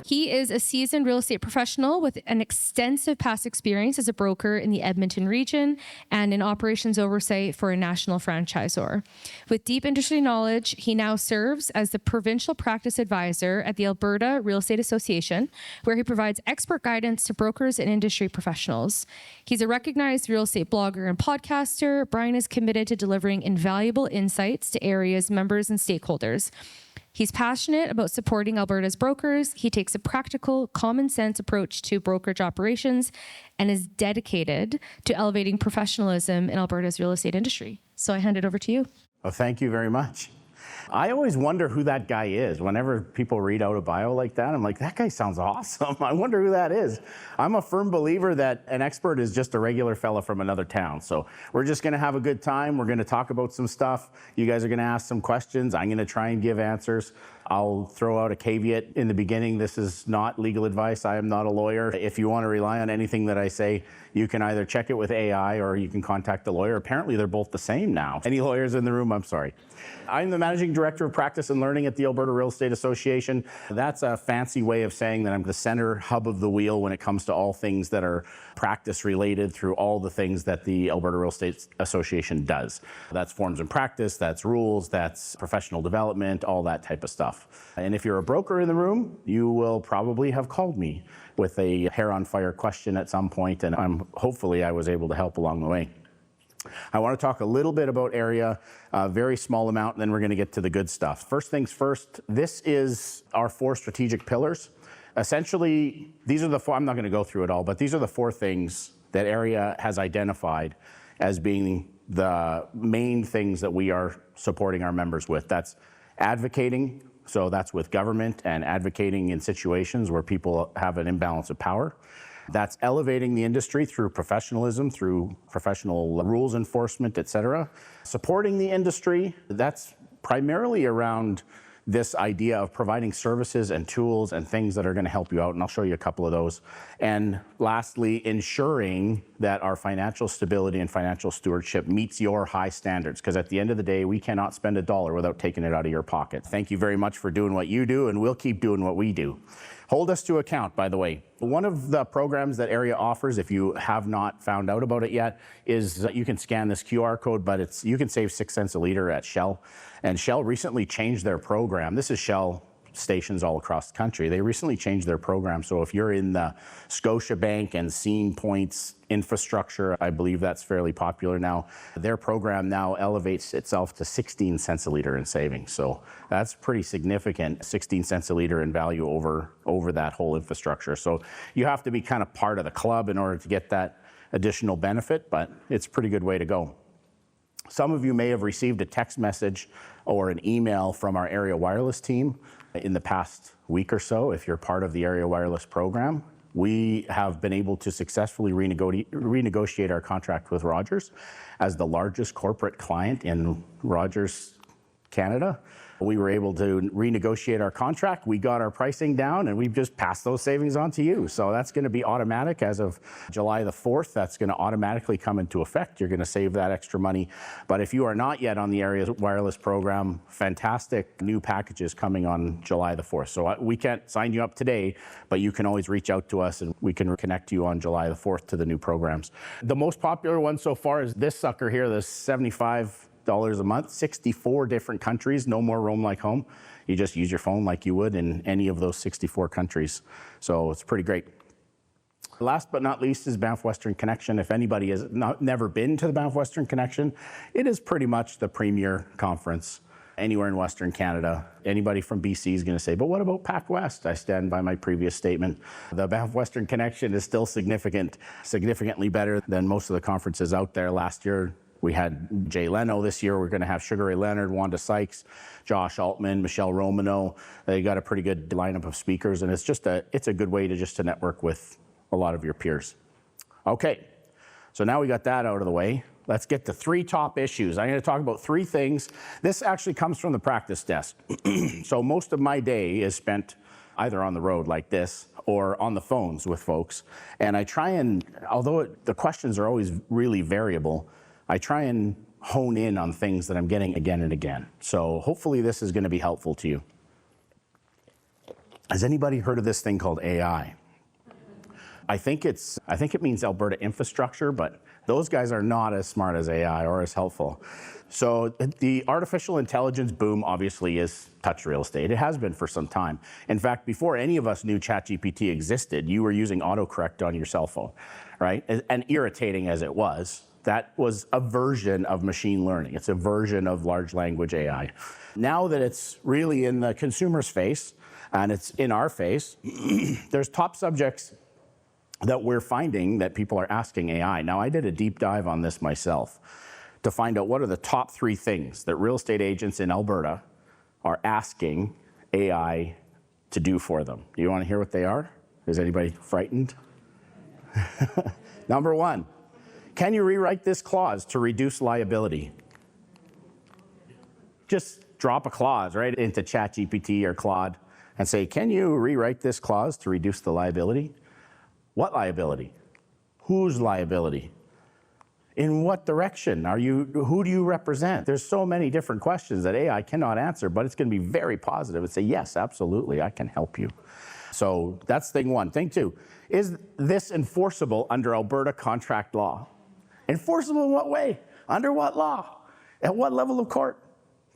He is a seasoned real estate professional with an extensive past experience as a broker in the Edmonton region and in operations oversight for a national franchisor. With deep industry knowledge, he now serves as the provincial practice advisor at the Alberta Real Estate Association, where he provides expert guidance to brokers and industry professionals. He's a recognized real estate blogger and podcaster. Bryan is committed to delivering invaluable insights to area's members and stakeholders. He's passionate about supporting Alberta's brokers. He takes a practical, common sense approach to brokerage operations and is dedicated to elevating professionalism in Alberta's real estate industry. So I hand it over to you. Well, thank you very much. I always wonder who that guy is. Whenever people read out a bio like that, I'm like, that guy sounds awesome. I wonder who that is. I'm a firm believer that an expert is just a regular fella from another town. So we're just gonna have a good time. We're gonna talk about some stuff. You guys are gonna ask some questions. I'm gonna try and give answers. I'll throw out a caveat in the beginning. This is not legal advice. I am not a lawyer. If you want to rely on anything that I say, you can either check it with AI or you can contact the lawyer. Apparently, they're both the same now. Any lawyers in the room? I'm sorry. I'm the Managing Director of Practice and Learning at the Alberta Real Estate Association. That's a fancy way of saying that I'm the center hub of the wheel when it comes to all things that are practice related through all the things that the Alberta Real Estate Association does. That's forms and practice, that's rules, that's professional development, all that type of stuff. And if you're a broker in the room, you will probably have called me with a hair on fire question at some point, and hopefully I was able to help along the way. I want to talk a little bit about area, a very small amount, and then we're going to get to the good stuff. First things first, this is our 4 strategic pillars. Essentially, these are the 4, I'm not going to go through it all, but these are the 4 things that area has identified as being the main things that we are supporting our members with. That's advocating, so that's with government and advocating in situations where people have an imbalance of power. That's elevating the industry through professionalism, through professional rules enforcement, et cetera. Supporting the industry, that's primarily around this idea of providing services and tools and things that are going to help you out, and I'll show you a couple of those. And lastly, ensuring that our financial stability and financial stewardship meets your high standards, because at the end of the day, we cannot spend a dollar without taking it out of your pocket. Thank you very much for doing what you do, and we'll keep doing what we do. Hold us to account, by the way. One of the programs that Area offers, if you have not found out about it yet, is that you can scan this QR code, but you can save 6 cents a liter at Shell. And Shell recently changed their program. This is Shell stations all across the country. They recently changed their program. So if you're in the Scotiabank and Scene Points infrastructure, I believe that's fairly popular now, their program now elevates itself to 16 cents a liter in savings. So that's pretty significant, 16 cents a liter in value over that whole infrastructure. So you have to be kind of part of the club in order to get that additional benefit, but it's a pretty good way to go. Some of you may have received a text message or an email from our Area Wireless team in the past week or so. If you're part of the Area Wireless program, we have been able to successfully renegotiate our contract with Rogers as the largest corporate client in Rogers Canada. We were able to renegotiate our contract. We got our pricing down, and we've just passed those savings on to you. So that's going to be automatic as of July the 4th. That's going to automatically come into effect. You're going to save that extra money. But if you are not yet on the Area Wireless program, fantastic new packages coming on July the 4th. So we can't sign you up today, but you can always reach out to us, and we can connect you on July the 4th to the new programs. The most popular one so far is this sucker here, the $75 a month, 64 different countries, no more roam like home. You just use your phone like you would in any of those 64 countries. So it's pretty great. Last but not least is Banff Western Connection. If anybody has never been to the Banff Western Connection, it is pretty much the premier conference anywhere in Western Canada. Anybody from BC is going to say, but what about Pac West? I stand by my previous statement. The Banff Western Connection is still significantly better than most of the conferences out there. Last year, we had Jay Leno. This year, we're going to have Sugar Ray Leonard, Wanda Sykes, Josh Altman, Michelle Romano. They got a pretty good lineup of speakers, and it's a good way to network with a lot of your peers. Okay, so now we got that out of the way. Let's get to 3 top issues. I'm going to talk about 3 things. This actually comes from the practice desk. So most of my day is spent either on the road like this or on the phones with folks. And I try and, although the questions are always really variable, I try and hone in on things that I'm getting again and again. So hopefully this is going to be helpful to you. Has anybody heard of this thing called AI? I think it means Alberta infrastructure, but those guys are not as smart as AI or as helpful. So the artificial intelligence boom obviously is touched real estate. It has been for some time. In fact, before any of us knew ChatGPT existed, you were using autocorrect on your cell phone, right? And irritating as it was, that was a version of machine learning. It's a version of large language AI. Now that it's really in the consumer's face and it's in our face, there's top subjects that we're finding that people are asking AI. Now, I did a deep dive on this myself to find out what are the top 3 things that real estate agents in Alberta are asking AI to do for them. Do you want to hear what they are? Is anybody frightened? Number 1, can you rewrite this clause to reduce liability? Just drop a clause right into ChatGPT or Claude and say, can you rewrite this clause to reduce the liability? What liability? Whose liability? In what direction are you? Who do you represent? There's so many different questions that AI cannot answer, but it's going to be very positive and say, yes, absolutely, I can help you. So that's thing 1. Thing 2, is this enforceable under Alberta contract law? Enforceable in what way? Under what law? At what level of court?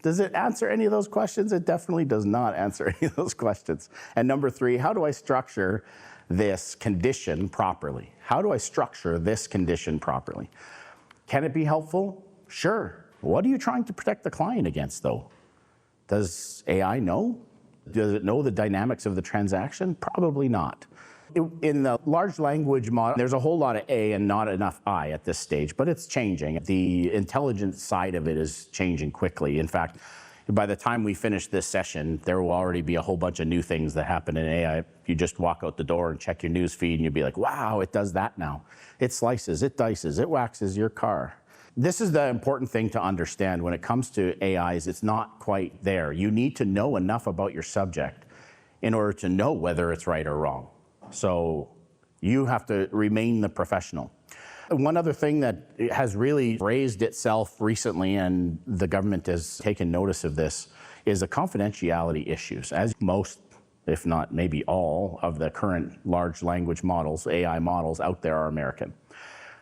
Does it answer any of those questions? It definitely does not answer any of those questions. And number 3, how do I structure this condition properly? How do I structure this condition properly? Can it be helpful? Sure. What are you trying to protect the client against, though? Does AI know? Does it know the dynamics of the transaction? Probably not. In the large language model, there's a whole lot of A and not enough I at this stage, but it's changing. The intelligence side of it is changing quickly. In fact, by the time we finish this session, there will already be a whole bunch of new things that happen in AI. You just walk out the door and check your news feed and you'll be like, wow, it does that now. It slices, it dices, it waxes your car. This is the important thing to understand when it comes to AIs. It's not quite there. You need to know enough about your subject in order to know whether it's right or wrong. So you have to remain the professional. One other thing that has really raised itself recently, and the government has taken notice of this, is the confidentiality issues. As most, if not maybe all, of the current large language models, AI models out there are American.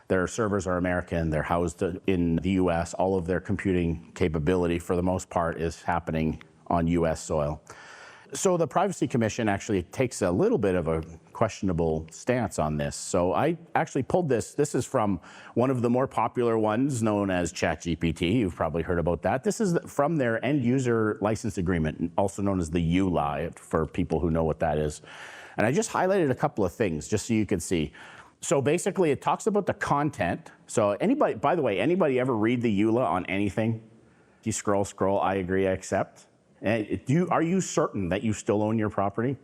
Their servers are American, they're housed in the US, all of their computing capability for the most part is happening on US soil. So the Privacy Commission actually takes a little bit of a questionable stance on this. So I actually pulled this. This is from one of the more popular ones known as ChatGPT. You've probably heard about that. This is from their end user license agreement, also known as the ULI for people who know what that is. And I just highlighted a couple of things just so you can see. So basically it talks about the content. So anybody, by the way, anybody ever read the ULA on anything? You scroll, I agree, I accept. Are you certain that you still own your property?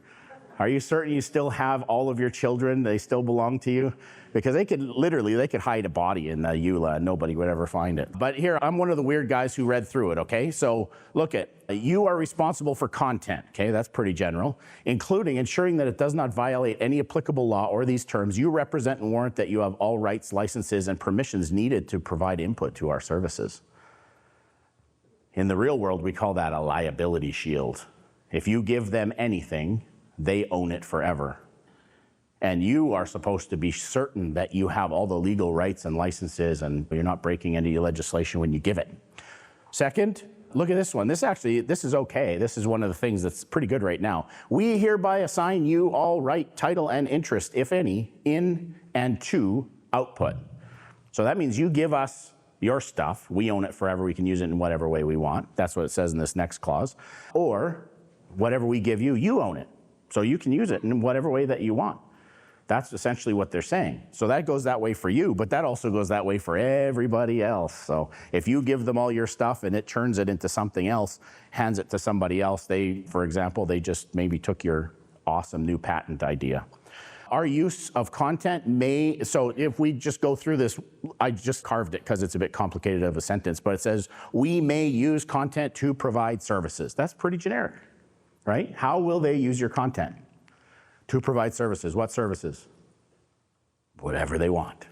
Are you certain you still have all of your children, they still belong to you? Because they could hide a body in the EULA and nobody would ever find it. But here, I'm one of the weird guys who read through it, okay? So look at, you are responsible for content, okay? That's pretty general, including ensuring that it does not violate any applicable law or these terms. You represent and warrant that you have all rights, licenses, and permissions needed to provide input to our services. In the real world, we call that a liability shield. If you give them anything, they own it forever. And you are supposed to be certain that you have all the legal rights and licenses and you're not breaking any legislation when you give it. Second, look at this one. This is okay. This is one of the things that's pretty good right now. We hereby assign you all right, title, and interest, if any, in and to output. So that means you give us your stuff. We own it forever. We can use it in whatever way we want. That's what it says in this next clause. Or whatever we give you, you own it. So you can use it in whatever way that you want. That's essentially what they're saying. So that goes that way for you, but that also goes that way for everybody else. So if you give them all your stuff and it turns it into something else, hands it to somebody else, for example, they just maybe took your awesome new patent idea. Our use of content so if we just go through this, I just carved it because it's a bit complicated of a sentence, but it says, we may use content to provide services. That's pretty generic, right? How will they use your content? To provide services. What services? Whatever they want.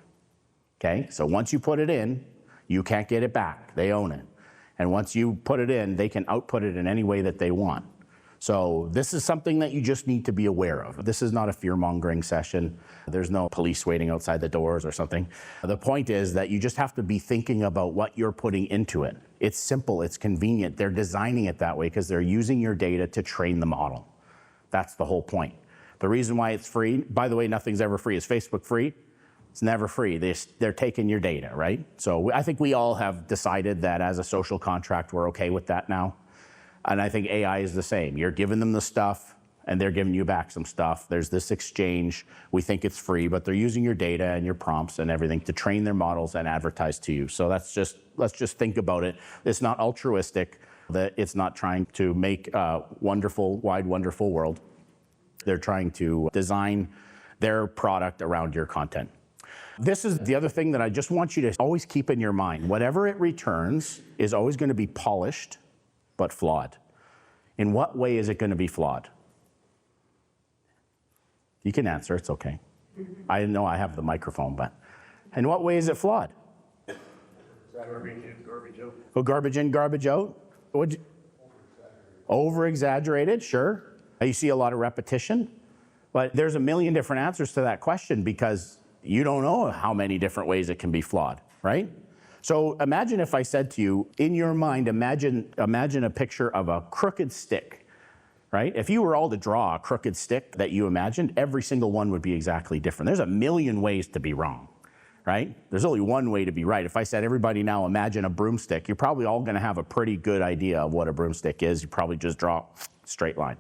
Okay? So once you put it in, you can't get it back. They own it. And once you put it in, they can output it in any way that they want. So this is something that you just need to be aware of. This is not a fear-mongering session. There's no police waiting outside the doors or something. The point is that you just have to be thinking about what you're putting into it. It's simple, it's convenient. They're designing it that way because they're using your data to train the model. That's the whole point. The reason why it's free, by the way, nothing's ever free. Is Facebook free? It's never free. They're taking your data, right? So I think we all have decided that as a social contract, we're okay with that now. And I think AI is the same. You're giving them the stuff, and they're giving you back some stuff. There's this exchange. We think it's free, but they're using your data and your prompts and everything to train their models and advertise to you. So let's just think about it. It's not altruistic. That it's not trying to make a wonderful, wide, wonderful world. They're trying to design their product around your content. This is the other thing that I just want you to always keep in your mind. Whatever it returns is always going to be polished, but flawed. In what way is it going to be flawed? You can answer, it's okay. I know I have the microphone, but in what way is it flawed? Garbage in, garbage out. Oh, garbage in, garbage out? Over-exaggerated, sure. You see a lot of repetition, but there's a million different answers to that question because you don't know how many different ways it can be flawed, right? So imagine if I said to you, in your mind, imagine a picture of a crooked stick, right? If you were all to draw a crooked stick that you imagined, every single one would be exactly different. There's a million ways to be wrong, right? There's only one way to be right. If I said, everybody now imagine a broomstick, you're probably all gonna have a pretty good idea of what a broomstick is. You probably just draw a straight line.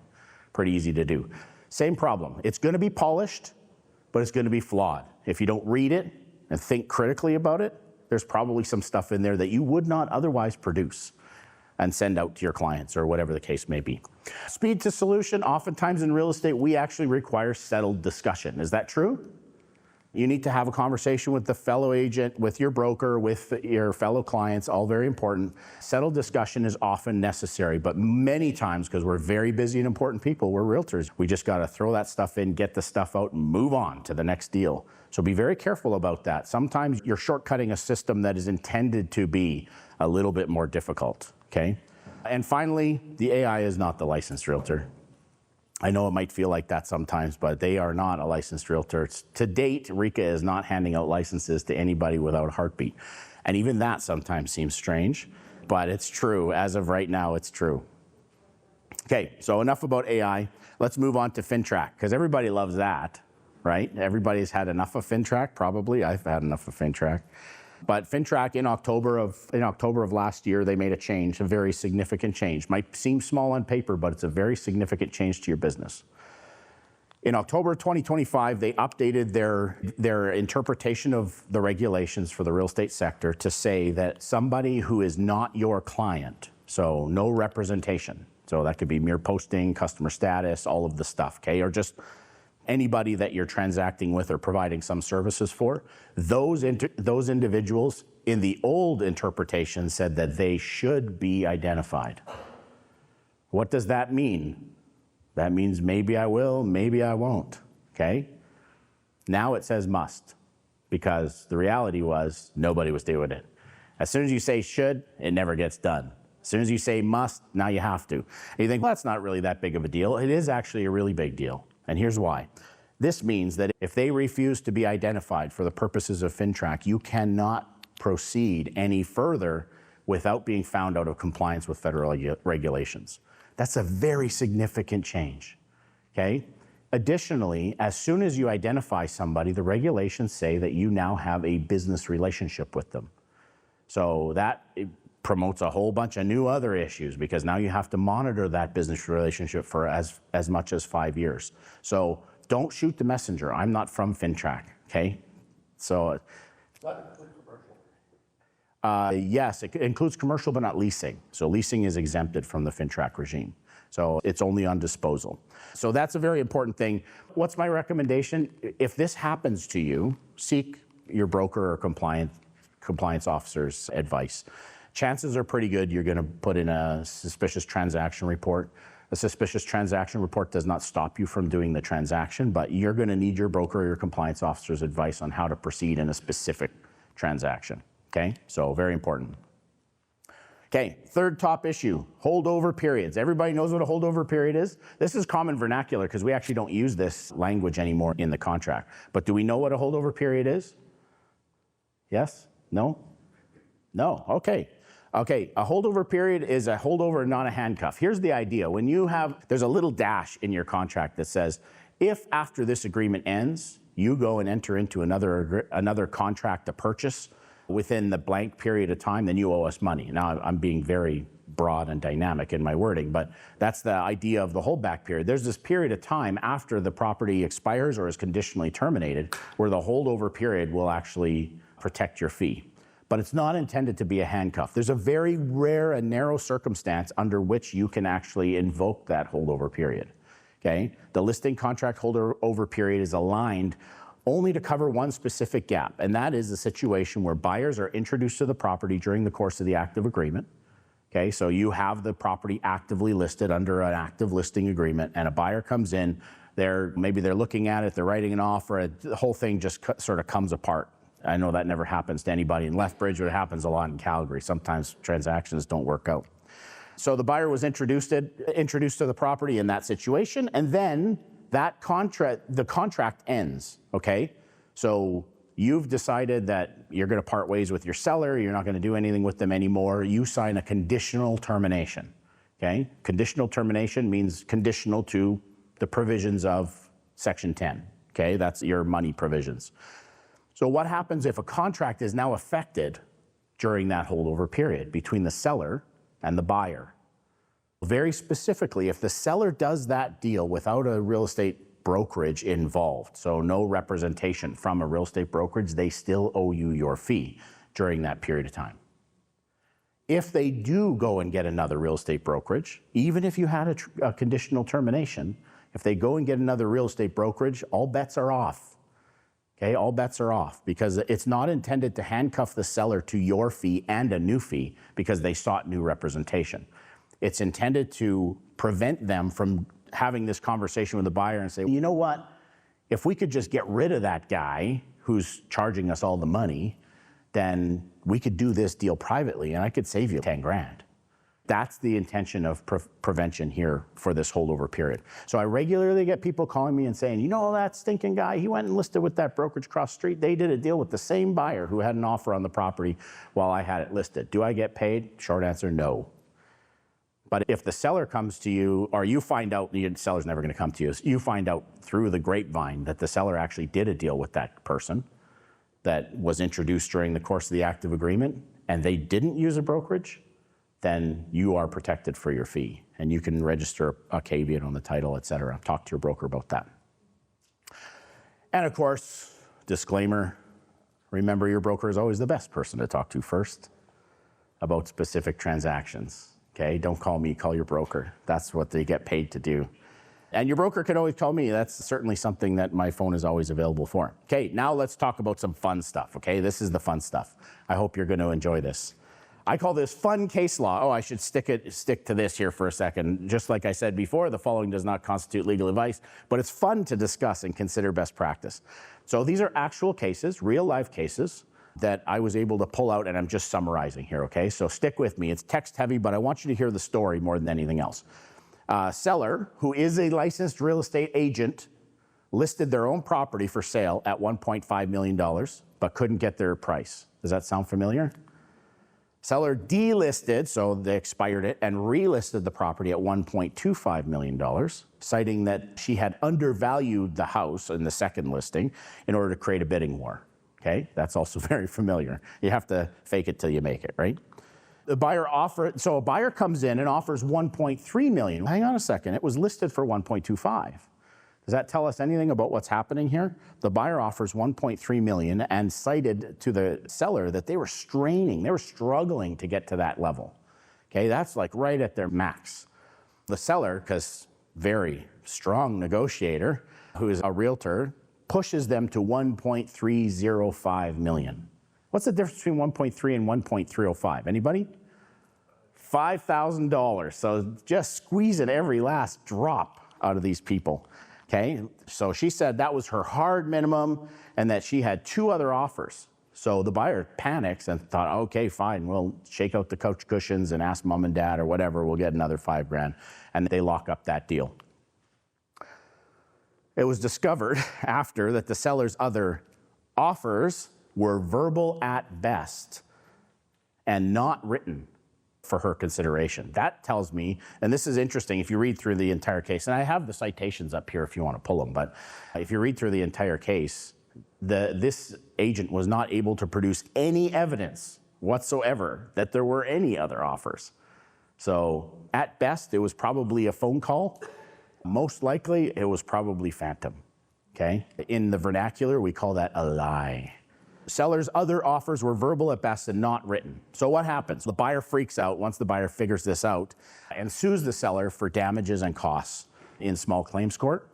Pretty easy to do. Same problem. It's gonna be polished, but it's gonna be flawed. If you don't read it and think critically about it, there's probably some stuff in there that you would not otherwise produce and send out to your clients or whatever the case may be. Speed to solution, oftentimes in real estate, we actually require settled discussion. Is that true? You need to have a conversation with the fellow agent, with your broker, with your fellow clients, all very important. Settled discussion is often necessary, but many times, because we're very busy and important people, we're realtors, we just gotta throw that stuff in, get the stuff out, and move on to the next deal. So be very careful about that. Sometimes you're shortcutting a system that is intended to be a little bit more difficult, okay? And finally, the AI is not the licensed realtor. I know it might feel like that sometimes, but they are not a licensed realtor. To date, Rika is not handing out licenses to anybody without a heartbeat. And even that sometimes seems strange, but it's true. As of right now, it's true. Okay, so enough about AI. Let's move on to FinTrack, because everybody loves that, right? Everybody's had enough of FinTrack, probably. I've had enough of FinTrack. But FinTrack in October of last year, they made a change, a very significant change. Might seem small on paper, but it's a very significant change to your business. In October 2025, they updated their interpretation of the regulations for the real estate sector to say that somebody who is not your client, so no representation, so that could be mere posting, customer status, all of the stuff, okay, or just anybody that you're transacting with or providing some services for, those individuals in the old interpretation said that they should be identified. What does that mean? That means maybe I will, maybe I won't, okay? Now it says must, because the reality was nobody was doing it. As soon as you say should, it never gets done. As soon as you say must, now you have to. And you think, well, that's not really that big of a deal. It is actually a really big deal. And here's why. This means that if they refuse to be identified for the purposes of FinTrack, you cannot proceed any further without being found out of compliance with federal regulations. That's a very significant change, okay? Additionally, as soon as you identify somebody, the regulations say that you now have a business relationship with them. So that promotes a whole bunch of new other issues because now you have to monitor that business relationship for as much as 5 years. So don't shoot the messenger. I'm not from FinTrack, okay? So That includes commercial. yes, it includes commercial, but not leasing. So leasing is exempted from the FinTrack regime. So it's only on disposal. So that's a very important thing. What's my recommendation? If this happens to you, seek your broker or compliance officer's advice. Chances are pretty good you're going to put in a suspicious transaction report. A suspicious transaction report does not stop you from doing the transaction, but you're going to need your broker or your compliance officer's advice on how to proceed in a specific transaction, okay? So very important. Okay, third top issue, holdover periods. Everybody knows what a holdover period is? This is common vernacular because we actually don't use this language anymore in the contract. But do we know what a holdover period is? Yes? No? No, okay. Okay, a holdover period is a holdover, not a handcuff. Here's the idea. When you have, there's a little dash in your contract that says, if after this agreement ends, you go and enter into another contract to purchase within the blank period of time, then you owe us money. Now, I'm being very broad and dynamic in my wording, but that's the idea of the holdback period. There's this period of time after the property expires or is conditionally terminated where the holdover period will actually protect your fee. But it's not intended to be a handcuff. There's a very rare and narrow circumstance under which you can actually invoke that holdover period. Okay? The listing contract holdover period is aligned only to cover one specific gap, and that is the situation where buyers are introduced to the property during the course of the active agreement. Okay, so you have the property actively listed under an active listing agreement, and a buyer comes in, maybe they're looking at it, they're writing an offer, the whole thing just sort of comes apart. I know that never happens to anybody in Lethbridge, but it happens a lot in Calgary. Sometimes transactions don't work out. So the buyer was introduced to the property in that situation, and then the contract ends, okay? So you've decided that you're gonna part ways with your seller, you're not gonna do anything with them anymore, you sign a conditional termination, okay? Conditional termination means conditional to the provisions of Section 10, okay? That's your money provisions. So what happens if a contract is now affected during that holdover period between the seller and the buyer? Very specifically, if the seller does that deal without a real estate brokerage involved, so no representation from a real estate brokerage, they still owe you your fee during that period of time. If they do go and get another real estate brokerage, even if you had a conditional termination, if they go and get another real estate brokerage, all bets are off. Okay, all bets are off because it's not intended to handcuff the seller to your fee and a new fee because they sought new representation. It's intended to prevent them from having this conversation with the buyer and say, you know what, if we could just get rid of that guy who's charging us all the money, then we could do this deal privately and I could save you 10 grand. That's the intention of prevention here for this holdover period. So I regularly get people calling me and saying, you know that stinking guy, he went and listed with that brokerage across the street. They did a deal with the same buyer who had an offer on the property while I had it listed. Do I get paid? Short answer, no. But if the seller comes to you, or you find out, the seller's never gonna come to you, you find out through the grapevine that the seller actually did a deal with that person that was introduced during the course of the active agreement and they didn't use a brokerage, then you are protected for your fee and you can register a caveat on the title, et cetera. Talk to your broker about that. And of course, disclaimer, remember your broker is always the best person to talk to first about specific transactions, okay? Don't call me, call your broker. That's what they get paid to do. And your broker can always call me. That's certainly something that my phone is always available for. Okay, now let's talk about some fun stuff, okay? This is the fun stuff. I hope you're gonna enjoy this. I call this fun case law. Oh, I should stick to this here for a second. Just like I said before, the following does not constitute legal advice, but it's fun to discuss and consider best practice. So these are actual cases, real life cases that I was able to pull out and I'm just summarizing here, okay? So stick with me. It's text heavy, but I want you to hear the story more than anything else. Seller, who is a licensed real estate agent, listed their own property for sale at $1.5 million, but couldn't get their price. Does that sound familiar? Seller delisted, so they expired it, and relisted the property at $1.25 million, citing that she had undervalued the house in the second listing in order to create a bidding war. Okay, that's also very familiar. You have to fake it till you make it, right? The buyer so a buyer comes in and offers $1.3 million. Hang on a second, it was listed for $1.25. Does that tell us anything about what's happening here? The buyer offers $1.3 million and cited to the seller that they were struggling to get to that level. Okay, that's like right at their max. The seller, because very strong negotiator, who is a realtor, pushes them to $1.305 million. What's the difference between 1.3 and 1.305? Anybody? $5,000. So just squeezing every last drop out of these people. Okay, so she said that was her hard minimum and that she had two other offers. So the buyer panics and thought, okay, fine, we'll shake out the couch cushions and ask mom and dad or whatever, we'll get another $5,000. And they lock up that deal. It was discovered after that the seller's other offers were verbal at best and not written for her consideration. That tells me, and this is interesting, if you read through the entire case, and I have the citations up here if you want to pull them, but if you read through the entire case, this agent was not able to produce any evidence whatsoever that there were any other offers. So at best, it was probably a phone call. Most likely, it was probably phantom, okay? In the vernacular, we call that a lie. Seller's other offers were verbal at best and not written. So what happens? The buyer freaks out once the buyer figures this out and sues the seller for damages and costs in small claims court.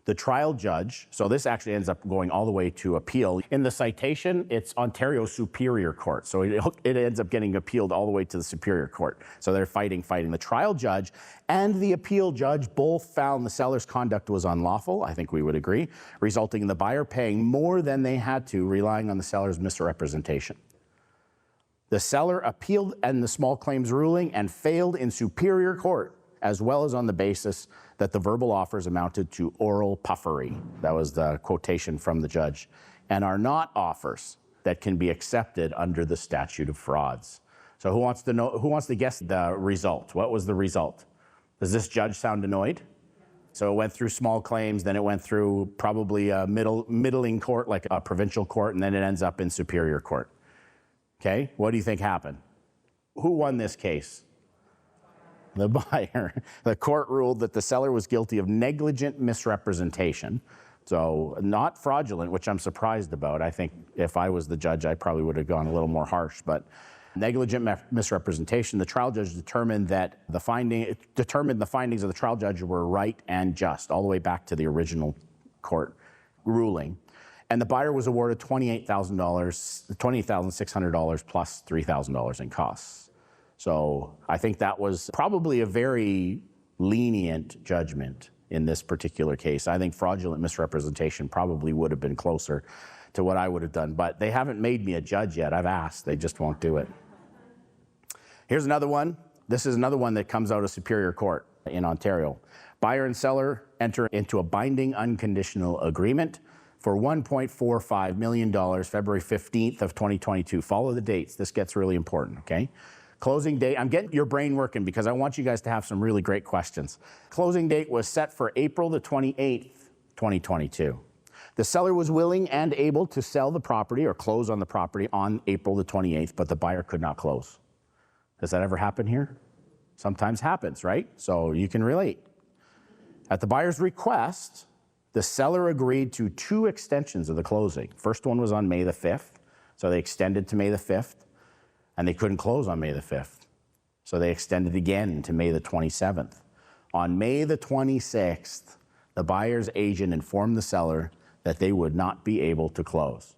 The trial judge, so this actually ends up going all the way to appeal. In the citation, it's Ontario Superior Court. So it ends up getting appealed all the way to the Superior Court. So they're fighting. The trial judge and the appeal judge both found the seller's conduct was unlawful, I think we would agree, resulting in the buyer paying more than they had to, relying on the seller's misrepresentation. The seller appealed in the small claims ruling and failed in Superior Court, as well as on the basis that the verbal offers amounted to oral puffery. That was the quotation from the judge, and are not offers that can be accepted under the statute of frauds. So who wants to guess the result? What was the result? Does this judge sound annoyed? So it went through small claims, then it went through probably a middling court, like a provincial court, and then it ends up in Superior Court. Okay, what do you think happened? Who won this case? The buyer. The court ruled that the seller was guilty of negligent misrepresentation. So not fraudulent, which I'm surprised about. I think if I was the judge, I probably would have gone a little more harsh, but negligent misrepresentation. The trial judge determined that the findings of the trial judge were right and just, all the way back to the original court ruling. And the buyer was awarded $28,600 plus $3,000 in costs. So I think that was probably a very lenient judgment in this particular case. I think fraudulent misrepresentation probably would have been closer to what I would have done, but they haven't made me a judge yet. I've asked, they just won't do it. Here's another one. This is another one that comes out of Superior Court in Ontario. Buyer and seller enter into a binding unconditional agreement for $1.45 million, February 15th of 2022. Follow the dates. This gets really important, okay? Closing date, I'm getting your brain working because I want you guys to have some really great questions. Closing date was set for April the 28th, 2022. The seller was willing and able to sell the property or close on the property on April the 28th, but the buyer could not close. Does that ever happen here? Sometimes happens, right? So you can relate. At the buyer's request, the seller agreed to 2 extensions of the closing. First one was on May the 5th, so they extended to May the 5th. And they couldn't close on May the 5th. So they extended again to May the 27th. On May the 26th, the buyer's agent informed the seller that they would not be able to close.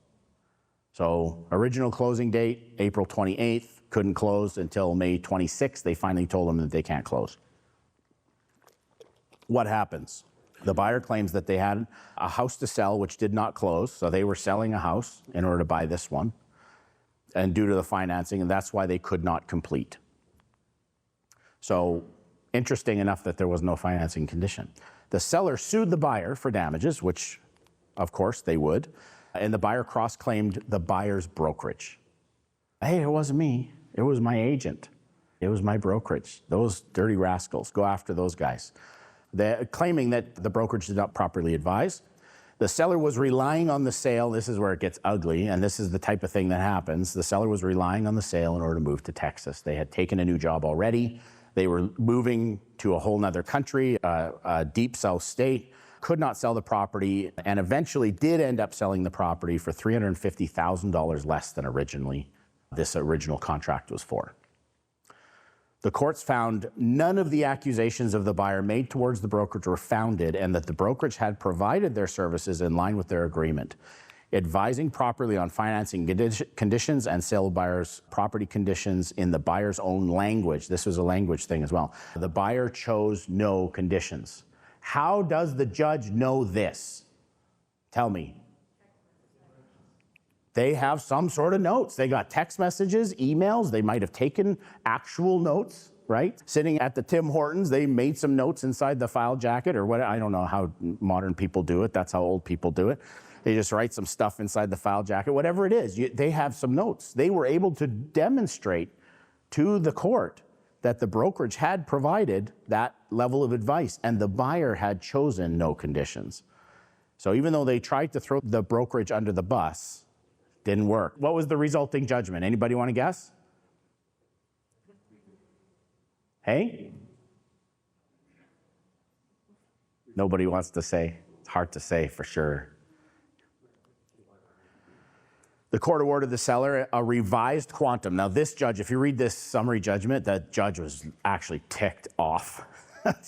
So original closing date, April 28th, couldn't close until May 26th. They finally told them that they can't close. What happens? The buyer claims that they had a house to sell which did not close. So they were selling a house in order to buy this one, and due to the financing, and that's why they could not complete. So interesting enough that there was no financing condition. The seller sued the buyer for damages, which of course they would, and the buyer cross-claimed the buyer's brokerage. Hey, it wasn't me, it was my agent. It was my brokerage. Those dirty rascals, go after those guys. They're claiming that the brokerage did not properly advise. The seller was relying on the sale. This is where it gets ugly, and this is the type of thing that happens. The seller was relying on the sale in order to move to Texas. They had taken a new job already. They were moving to a whole nother country, a deep south state, could not sell the property, and eventually did end up selling the property for $350,000 less than originally this original contract was for. The courts found none of the accusations of the buyer made towards the brokerage were founded, and that the brokerage had provided their services in line with their agreement, advising properly on financing conditions and sale of buyer's property conditions in the buyer's own language. This was a language thing as well. The buyer chose no conditions. How does the judge know this? Tell me. They have some sort of notes. They got text messages, emails. They might have taken actual notes, right? Sitting at the Tim Hortons, they made some notes inside the file jacket or what. I don't know how modern people do it. That's how old people do it. They just write some stuff inside the file jacket, whatever it is. They have some notes. They were able to demonstrate to the court that the brokerage had provided that level of advice and the buyer had chosen no conditions. So even though they tried to throw the brokerage under the bus, didn't work. What was the resulting judgment? Anybody want to guess? Hey? Nobody wants to say. It's hard to say for sure. The court awarded the seller a revised quantum. Now this judge, if you read this summary judgment, that judge was actually ticked off.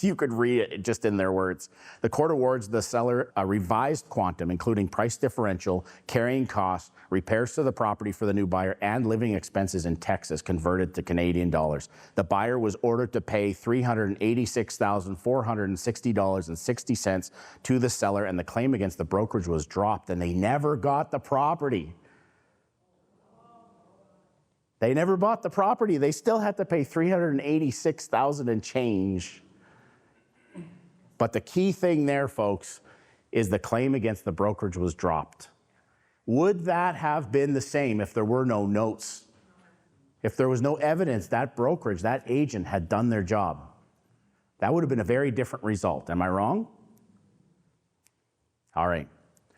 You could read it just in their words. The court awards the seller a revised quantum, including price differential, carrying costs, repairs to the property for the new buyer, and living expenses in Texas converted to Canadian dollars. The buyer was ordered to pay $386,460.60 to the seller, and the claim against the brokerage was dropped, and they never got the property. They never bought the property. They still had to pay $386,000 and change. But the key thing there, folks, is the claim against the brokerage was dropped. Would that have been the same if there were no notes? If there was no evidence that brokerage, that agent had done their job? That would have been a very different result. Am I wrong? All right.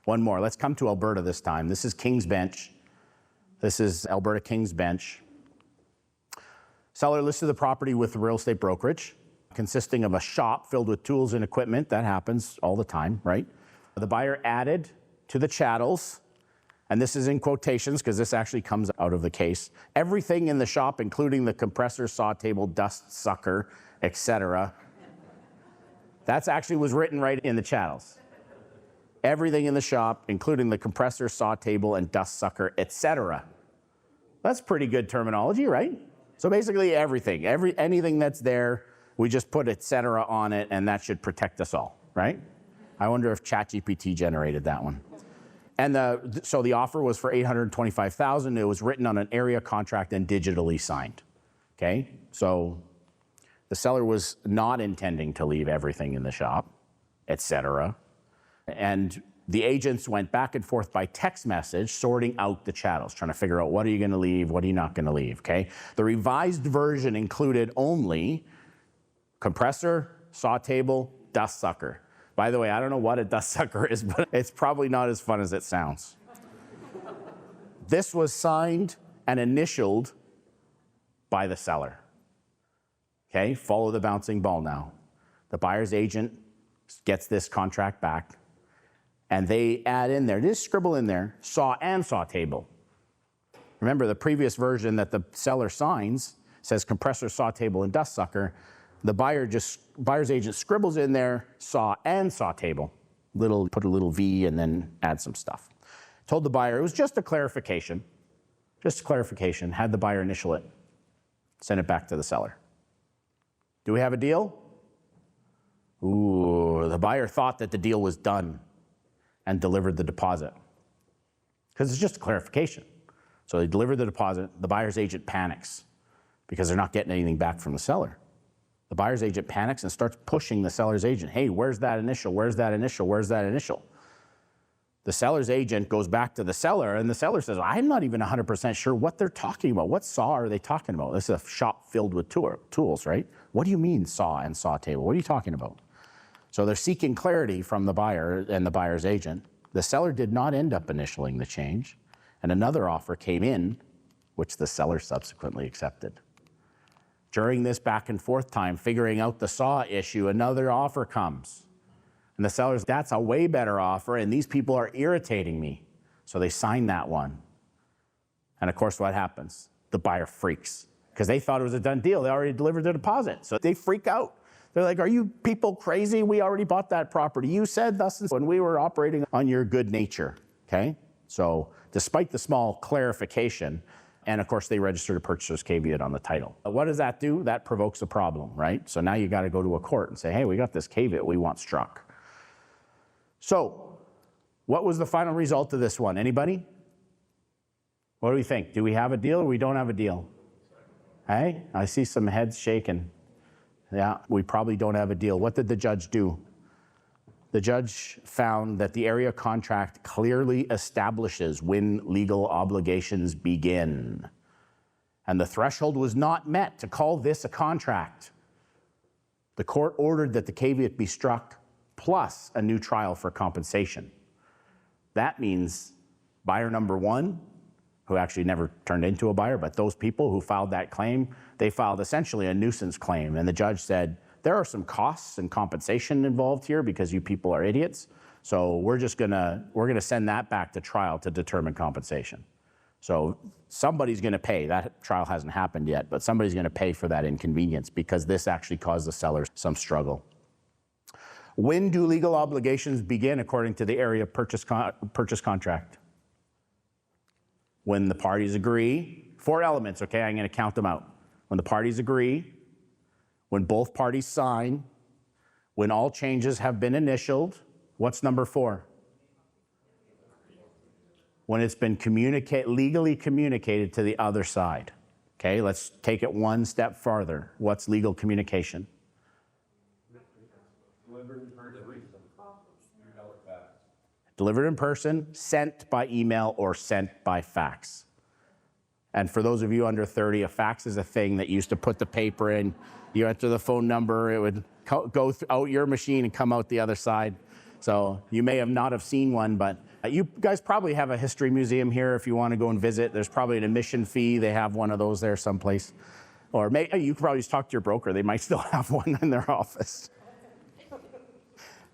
One more. Let's come to Alberta this time. This is King's Bench. This is Alberta King's Bench. Seller listed the property with the real estate brokerage, consisting of a shop filled with tools and equipment. That happens all the time, right? The buyer added to the chattels, and this is in quotations because this actually comes out of the case, everything in the shop, including the compressor, saw table, dust sucker, etc. That's actually was written right in the chattels. Everything in the shop, including the compressor, saw table, and dust sucker, etc. That's pretty good terminology, right? So basically everything, anything that's there, we just put etc. on it, and that should protect us all, right? I wonder if ChatGPT generated that one. And so the offer was for $825,000. It was written on an area contract and digitally signed. Okay, so the seller was not intending to leave everything in the shop, etc. And the agents went back and forth by text message, sorting out the chattels, trying to figure out what are you going to leave, what are you not going to leave. Okay, the revised version included only compressor, saw table, dust sucker. By the way, I don't know what a dust sucker is, but it's probably not as fun as it sounds. This was signed and initialed by the seller. Okay, follow the bouncing ball now. The buyer's agent gets this contract back, and they add in there, just scribble in there, saw and saw table. Remember, the previous version that the seller signs says compressor, saw table, and dust sucker. The buyer's agent scribbles in there, saw and saw table. Put a little V and then add some stuff. Told the buyer it was just a clarification. Had the buyer initial it, send it back to the seller. Do we have a deal? Ooh, the buyer thought that the deal was done and delivered the deposit. Because it's just a clarification. So they deliver the deposit, the buyer's agent panics because they're not getting anything back from the seller. The buyer's agent panics and starts pushing the seller's agent. Hey, where's that initial? Where's that initial? Where's that initial? The seller's agent goes back to the seller, and the seller says, I'm not even 100% sure what they're talking about. What saw are they talking about? This is a shop filled with tools, right? What do you mean saw and saw table? What are you talking about? So they're seeking clarity from the buyer and the buyer's agent. The seller did not end up initialing the change, and another offer came in, which the seller subsequently accepted. During this back and forth time, figuring out the saw issue, another offer comes. And the seller's, that's a way better offer, and these people are irritating me. So they sign that one. And of course, what happens? The buyer freaks, because they thought it was a done deal. They already delivered the deposit. So they freak out. They're like, are you people crazy? We already bought that property. You said thus and so, and we were operating on your good nature, okay? So despite the small clarification, and of course, they registered a purchaser's caveat on the title. What does that do? That provokes a problem, right? So now you got to go to a court and say, hey, we got this caveat we want struck. So what was the final result of this one? Anybody? What do we think? Do we have a deal or we don't have a deal? Hey, I see some heads shaking. Yeah, we probably don't have a deal. What did the judge do? The judge found that the area contract clearly establishes when legal obligations begin. And the threshold was not met to call this a contract. The court ordered that the caveat be struck, plus a new trial for compensation. That means buyer number one, who actually never turned into a buyer, but those people who filed that claim, they filed essentially a nuisance claim. And the judge said, there are some costs and compensation involved here because you people are idiots. So we're gonna send that back to trial to determine compensation. So somebody's gonna pay. That trial hasn't happened yet, but somebody's gonna pay for that inconvenience because this actually caused the sellers some struggle. When do legal obligations begin according to the area purchase contract? When the parties agree, 4 elements, okay, I'm gonna count them out. When the parties agree, when both parties sign, when all changes have been initialed, what's number 4? When it's been legally communicated to the other side. Okay, let's take it one step farther. What's legal communication? Delivered in person, sent by email, or sent by fax. And for those of you under 30, a fax is a thing that used to put the paper in, you enter the phone number, it would go out your machine and come out the other side. So you may not have seen one, but you guys probably have a history museum here if you want to go and visit. There's probably an admission fee. They have one of those there someplace. Or you could probably just talk to your broker. They might still have one in their office.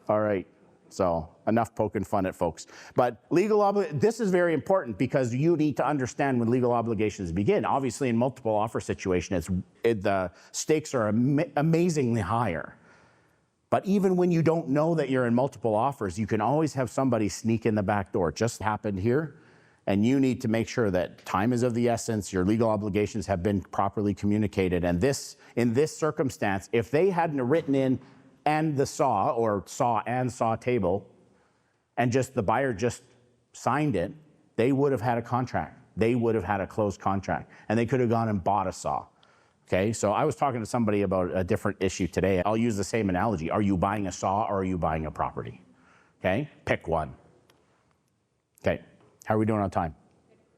All right. So enough poking fun at folks. But this is very important because you need to understand when legal obligations begin. Obviously, in multiple offer situations, the stakes are amazingly higher. But even when you don't know that you're in multiple offers, you can always have somebody sneak in the back door. It just happened here. And you need to make sure that time is of the essence, your legal obligations have been properly communicated. And in this circumstance, if they hadn't written in and the saw, or saw and saw table, and the buyer just signed it, they would have had a contract. They would have had a closed contract. And they could have gone and bought a saw. Okay, so I was talking to somebody about a different issue today. I'll use the same analogy. Are you buying a saw or are you buying a property? Okay, pick one. Okay, how are we doing on time?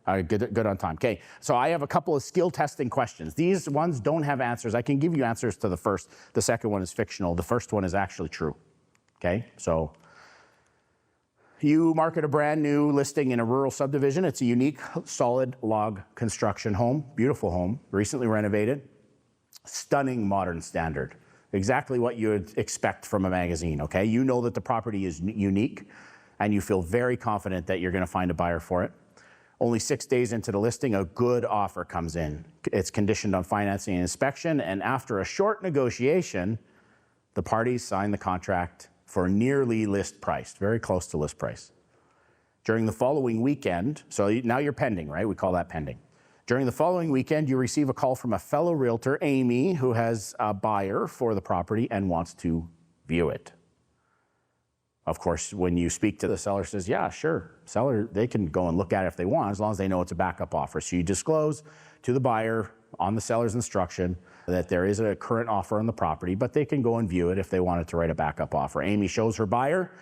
All right, good on time. Okay, so I have a couple of skill testing questions. These ones don't have answers. I can give you answers to the first. The second one is fictional. The first one is actually true. Okay, so you market a brand new listing in a rural subdivision. It's a unique solid log construction home, beautiful home, recently renovated, stunning modern standard. Exactly what you would expect from a magazine, okay? You know that the property is unique and you feel very confident that you're gonna find a buyer for it. Only 6 days into the listing, a good offer comes in. It's conditioned on financing and inspection, and after a short negotiation, the parties sign the contract for nearly list price, very close to list price. During the following weekend, so now you're pending, right? We call that pending. During the following weekend, you receive a call from a fellow realtor, Amy, who has a buyer for the property and wants to view it. Of course, when you speak to the seller, says, yeah, sure. Seller, they can go and look at it if they want, as long as they know it's a backup offer. So you disclose to the buyer on the seller's instruction that there is a current offer on the property, but they can go and view it if they wanted to write a backup offer. Amy shows her buyer,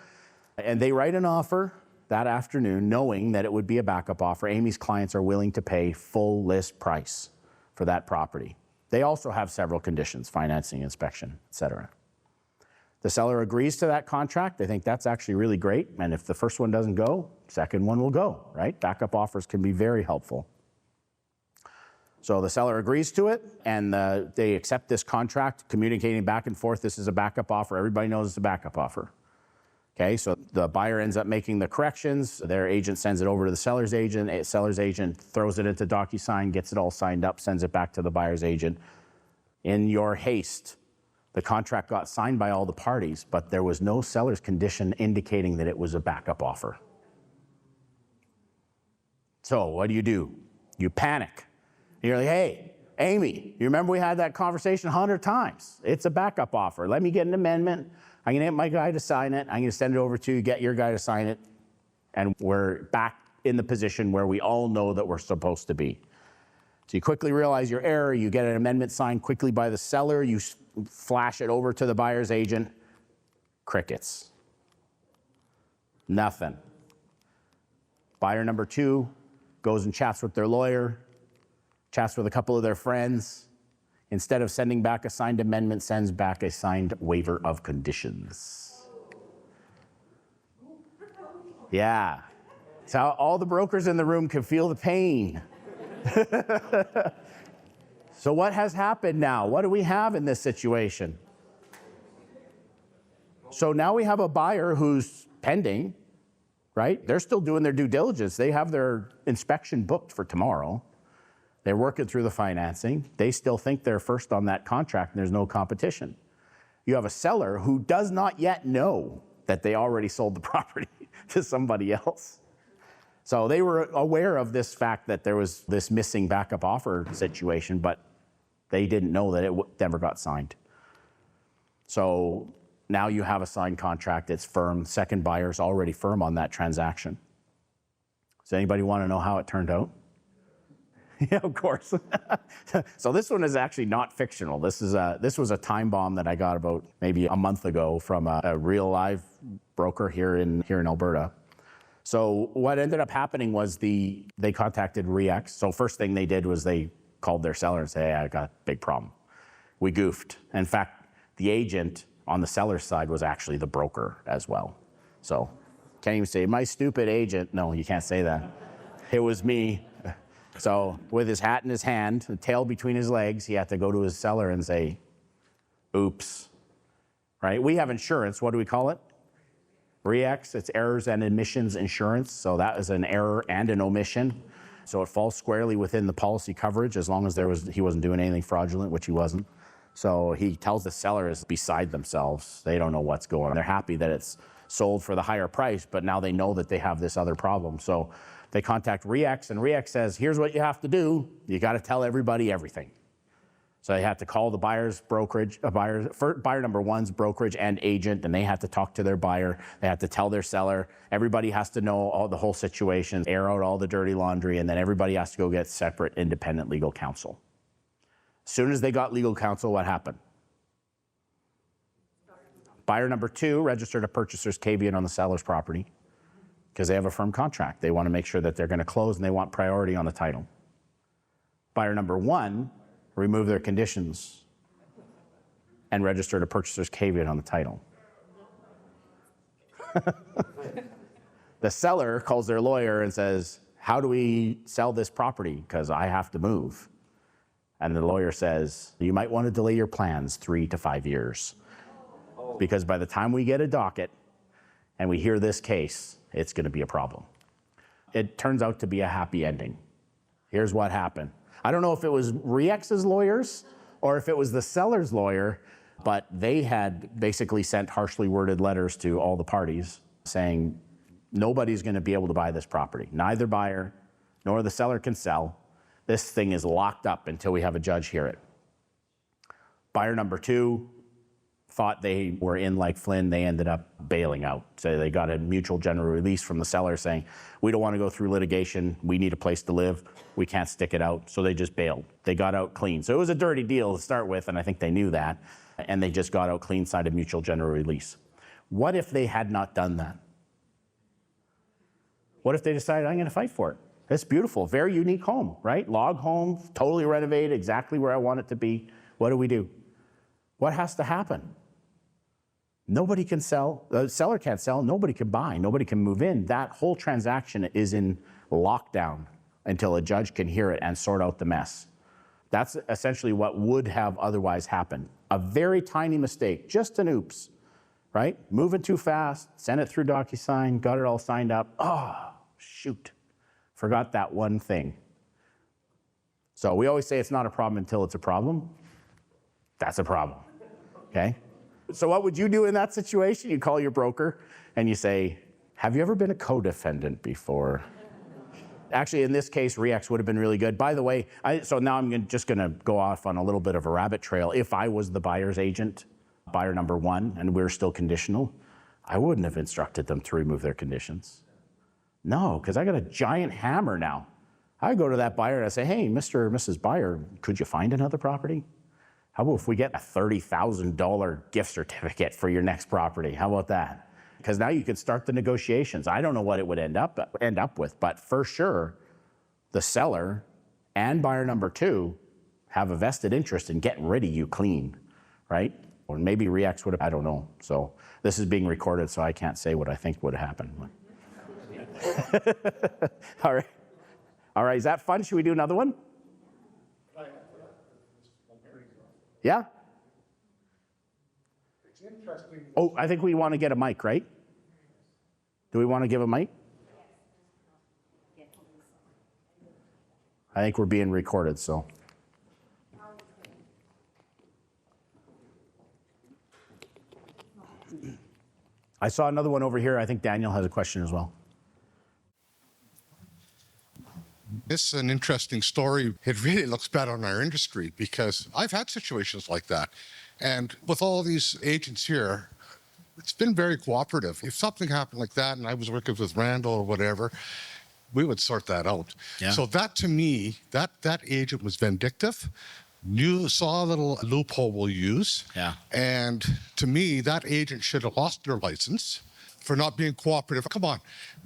and they write an offer that afternoon, knowing that it would be a backup offer. Amy's clients are willing to pay full list price for that property. They also have several conditions, financing, inspection, etc. The seller agrees to that contract. They think that's actually really great. And if the first one doesn't go, second one will go, right? Backup offers can be very helpful. So the seller agrees to it and they accept this contract, communicating back and forth. This is a backup offer. Everybody knows it's a backup offer. Okay, so the buyer ends up making the corrections. Their agent sends it over to the seller's agent. A seller's agent throws it into DocuSign, gets it all signed up, sends it back to the buyer's agent. In your haste, the contract got signed by all the parties, but there was no seller's condition indicating that it was a backup offer. So what do? You panic. You're like, hey, Amy, you remember we had that conversation 100 times. It's a backup offer. Let me get an amendment. I'm gonna get my guy to sign it. I'm gonna send it over to you, get your guy to sign it, and we're back in the position where we all know that we're supposed to be. So you quickly realize your error, you get an amendment signed quickly by the seller, you flash it over to the buyer's agent, crickets. Nothing. Buyer number 2 goes and chats with their lawyer, chats with a couple of their friends. Instead of sending back a signed amendment, sends back a signed waiver of conditions. Yeah. It's how all the brokers in the room can feel the pain. So what has happened now? What do we have in this situation? So now we have a buyer who's pending, right? They're still doing their due diligence. They have their inspection booked for tomorrow. They're working through the financing. They still think they're first on that contract and there's no competition. You have a seller who does not yet know that they already sold the property to somebody else. So they were aware of this fact that there was this missing backup offer situation, but they didn't know that it never got signed. So now you have a signed contract, it's firm, second buyer's already firm on that transaction. Does anybody want to know how it turned out? Yeah, of course. So this one is actually not fictional. This was a time bomb that I got about maybe a month ago from a real live broker here in Alberta. So what ended up happening was they contacted REAX. So first thing they did was they called their seller and said, hey, I got a big problem. We goofed. In fact, the agent on the seller's side was actually the broker as well. So can't even say, my stupid agent. No, you can't say that. It was me. So with his hat in his hand, the tail between his legs, he had to go to his seller and say, oops, right? We have insurance. What do we call it? REAX, it's errors and omissions insurance. So that is an error and an omission. So it falls squarely within the policy coverage as long as he wasn't doing anything fraudulent, which he wasn't. So he tells the seller is beside themselves. They don't know what's going on. They're happy that it's sold for the higher price, but now they know that they have this other problem. So they contact REAX, and REAX says, here's what you have to do. You got to tell everybody everything. So they had to call the buyer's brokerage, buyer number 1's brokerage and agent, and they had to talk to their buyer. They had to tell their seller. Everybody has to know the whole situation, air out all the dirty laundry, and then everybody has to go get separate independent legal counsel. As soon as they got legal counsel, what happened? Buyer number 2 registered a purchaser's caveat on the seller's property because they have a firm contract. They want to make sure that they're going to close and they want priority on the title. Buyer number 1 removed their conditions and registered a purchaser's caveat on the title. The seller calls their lawyer and says, how do we sell this property? Because I have to move. And the lawyer says, you might want to delay your plans 3 to 5 years. Because by the time we get a docket and we hear this case, it's going to be a problem. It turns out to be a happy ending. Here's what happened. I don't know if it was REAX's lawyers or if it was the seller's lawyer, but they had basically sent harshly worded letters to all the parties saying, nobody's going to be able to buy this property. Neither buyer nor the seller can sell. This thing is locked up until we have a judge hear it. Buyer number 2 thought they were in like Flynn. They ended up bailing out. So they got a mutual general release from the seller saying, we don't want to go through litigation. We need a place to live. We can't stick it out. So they just bailed. They got out clean. So it was a dirty deal to start with, and I think they knew that. And they just got out clean, signed a mutual general release. What if they had not done that? What if they decided, I'm going to fight for it? It's beautiful, very unique home, right? Log home, totally renovated, exactly where I want it to be. What do? What has to happen? Nobody can sell, the seller can't sell, nobody can buy, nobody can move in. That whole transaction is in lockdown until a judge can hear it and sort out the mess. That's essentially what would have otherwise happened. A very tiny mistake, just an oops, right? Moving too fast, sent it through DocuSign, got it all signed up. Oh, shoot, forgot that one thing. So we always say it's not a problem until it's a problem. That's a problem, okay? So what would you do in that situation? You call your broker and you say, have you ever been a co-defendant before? Actually, in this case, REAX would have been really good. By the way, so now I'm just going to go off on a little bit of a rabbit trail. If I was the buyer's agent, buyer number 1, and we're still conditional, I wouldn't have instructed them to remove their conditions. No, because I got a giant hammer now. I go to that buyer and I say, hey, Mr. or Mrs. Buyer, could you find another property? How about if we get a $30,000 gift certificate for your next property? How about that? Because now you could start the negotiations. I don't know what it would end up with, but for sure, the seller and buyer number two have a vested interest in getting rid of you clean, right? Or maybe REACT would have, I don't know. So this is being recorded, so I can't say what I think would have happened. All right. All right, is that fun? Should we do another one? Yeah? It's interesting. Oh, I think we want to get a mic, right? Do we want to give a mic? I think we're being recorded, so. I saw another one over here. I think Daniel has a question as well. This is an interesting story. It really looks bad on our industry because I've had situations like that. And with all these agents here, it's been very cooperative. If something happened like that and I was working with Randall or whatever, we would sort that out. Yeah. So that to me, that agent was vindictive, saw a little loophole we'll use. Yeah. And to me, that agent should have lost their license for not being cooperative. Come on.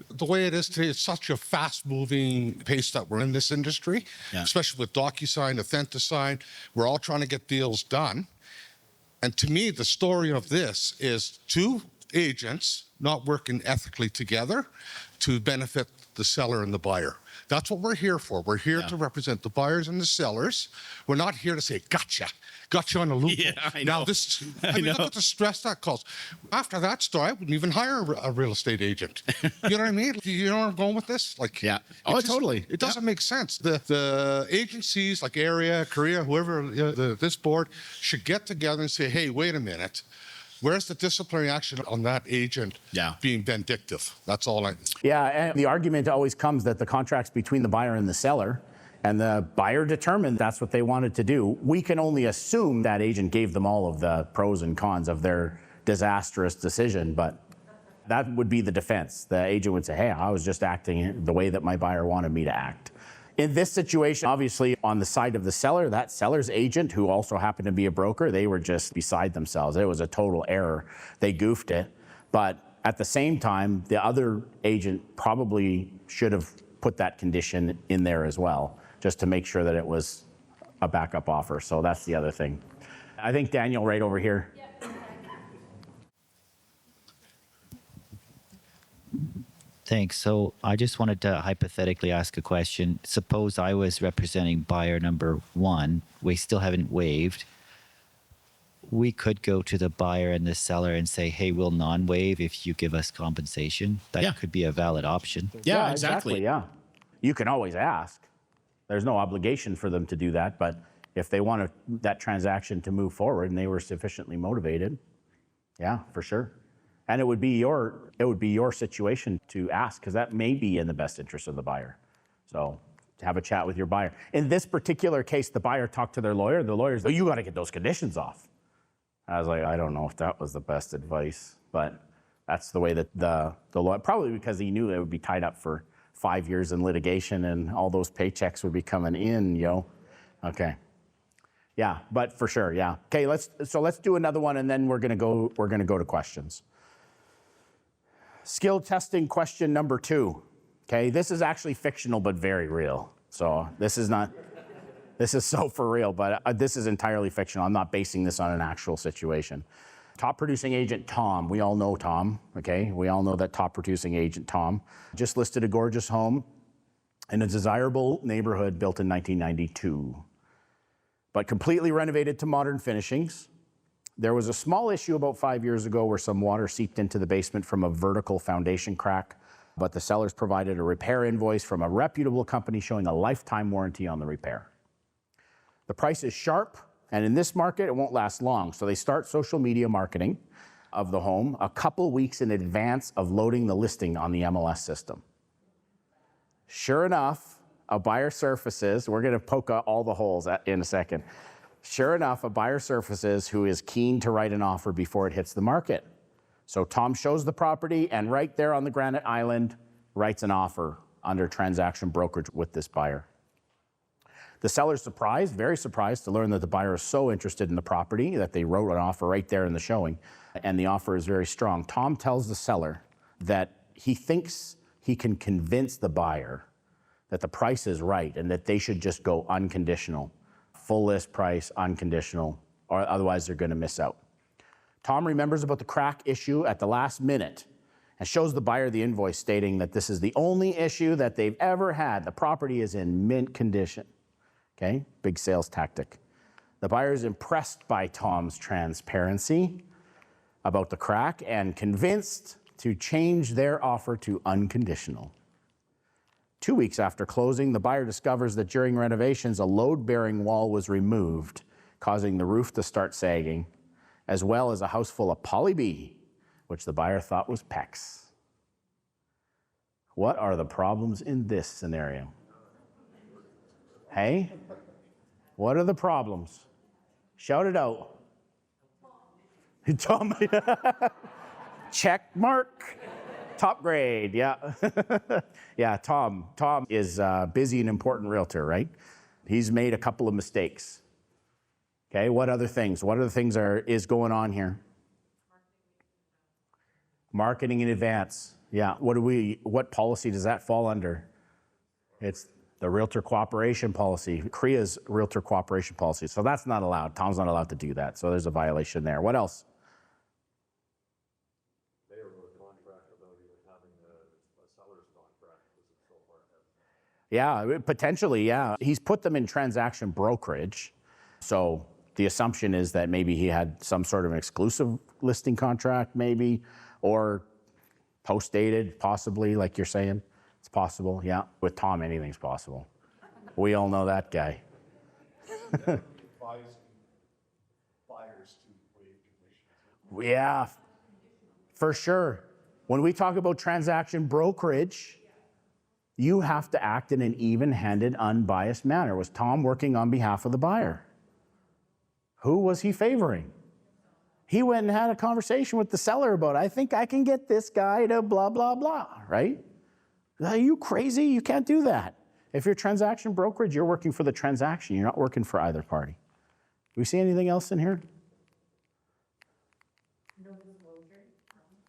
The way it is today, it's such a fast-moving pace that we're in this industry, especially with DocuSign, AuthentiSign. We're all trying to get deals done. And to me, the story of this is two agents not working ethically together to benefit the seller and the buyer. That's what we're here for. We're here to represent the buyers and the sellers. We're not here to say, gotcha on a loophole. Yeah, I know. Now, look at the stress that caused. After that story, I wouldn't even hire a real estate agent. You know what I mean? You know where I'm going with this? Like, Yeah. Oh, totally. It doesn't make sense. The agencies like Area, Korea, whoever, this board should get together and say, hey, wait a minute. Where's the disciplinary action on that agent being vindictive? That's all Yeah, and the argument always comes that the contract's between the buyer and the seller, and the buyer determined that's what they wanted to do. We can only assume that agent gave them all of the pros and cons of their disastrous decision, but that would be the defense. The agent would say, hey, I was just acting the way that my buyer wanted me to act. In this situation, obviously, on the side of the seller, that seller's agent, who also happened to be a broker, they were just beside themselves. It was a total error. They goofed it. But at the same time, the other agent probably should have put that condition in there as well, just to make sure that it was a backup offer. So that's the other thing. I think Daniel right over here. Thanks. So I just wanted to hypothetically ask a question. Suppose I was representing buyer number one. We still haven't waived. We could go to the buyer and the seller and say, hey, we'll non-waive if you give us compensation. That could be a valid option. Yeah, exactly. Yeah. You can always ask. There's no obligation for them to do that. But if they want that transaction to move forward and they were sufficiently motivated, yeah, for sure. And it would be your situation to ask, because that may be in the best interest of the buyer. So to have a chat with your buyer. In this particular case, the buyer talked to their lawyer. The lawyer's like, oh, you got to get those conditions off. I was like, I don't know if that was the best advice, but that's the way that the lawyer, probably because he knew it would be tied up for 5 years in litigation and all those paychecks would be coming in, Okay. Yeah, but for sure, yeah. Okay, let's do another one, and then we're gonna go to questions. Skill testing question number 2. Okay, this is actually fictional but very real. So this is so for real, but this is entirely fictional. I'm not basing this on an actual situation. Top producing agent Tom, we all know Tom, okay? We all know that top producing agent Tom just listed a gorgeous home in a desirable neighborhood built in 1992, but completely renovated to modern finishings. There was a small issue about 5 years ago where some water seeped into the basement from a vertical foundation crack, but the sellers provided a repair invoice from a reputable company showing a lifetime warranty on the repair. The price is sharp, and in this market, it won't last long. So they start social media marketing of the home a couple weeks in advance of loading the listing on the MLS system. Sure enough, a buyer surfaces. We're gonna poke all the holes in a second. Sure enough, a buyer surfaces who is keen to write an offer before it hits the market. So Tom shows the property, and right there on the granite island, writes an offer under transaction brokerage with this buyer. The seller's surprised, very surprised to learn that the buyer is so interested in the property that they wrote an offer right there in the showing, and the offer is very strong. Tom tells the seller that he thinks he can convince the buyer that the price is right and that they should just go unconditional, full list price, unconditional, or otherwise they're going to miss out. Tom remembers about the crack issue at the last minute and shows the buyer the invoice stating that this is the only issue that they've ever had. The property is in mint condition. Okay, big sales tactic. The buyer is impressed by Tom's transparency about the crack and convinced to change their offer to unconditional. 2 weeks after closing, the buyer discovers that during renovations, a load-bearing wall was removed, causing the roof to start sagging, as well as a house full of poly B, which the buyer thought was PEX. What are the problems in this scenario? Hey, what are the problems? Shout it out. Tom. Check mark. Top grade, yeah. Yeah, Tom is a busy and important realtor, right? He's made a couple of mistakes. Okay, what other things? What other things is going on here? Marketing in advance. Yeah, what policy does that fall under? It's the Realtor Cooperation Policy, CREA's Realtor Cooperation Policy. So that's not allowed. Tom's not allowed to do that. So there's a violation there. What else? They were with contract about even having a seller's contract because it's so far ahead. Yeah, potentially, yeah. He's put them in transaction brokerage. So the assumption is that maybe he had some sort of an exclusive listing contract, maybe, or post-dated, possibly, like you're saying. It's possible, yeah. With Tom, anything's possible. We all know that guy. Advising buyers to waive commissions. Yeah, for sure. When we talk about transaction brokerage, you have to act in an even-handed, unbiased manner. Was Tom working on behalf of the buyer? Who was he favoring? He went and had a conversation with the seller about, I think I can get this guy to blah, blah, blah, right? Are you crazy? You can't do that. If you're transaction brokerage, you're working for the transaction. You're not working for either party. Do we see anything else in here? No disclosure,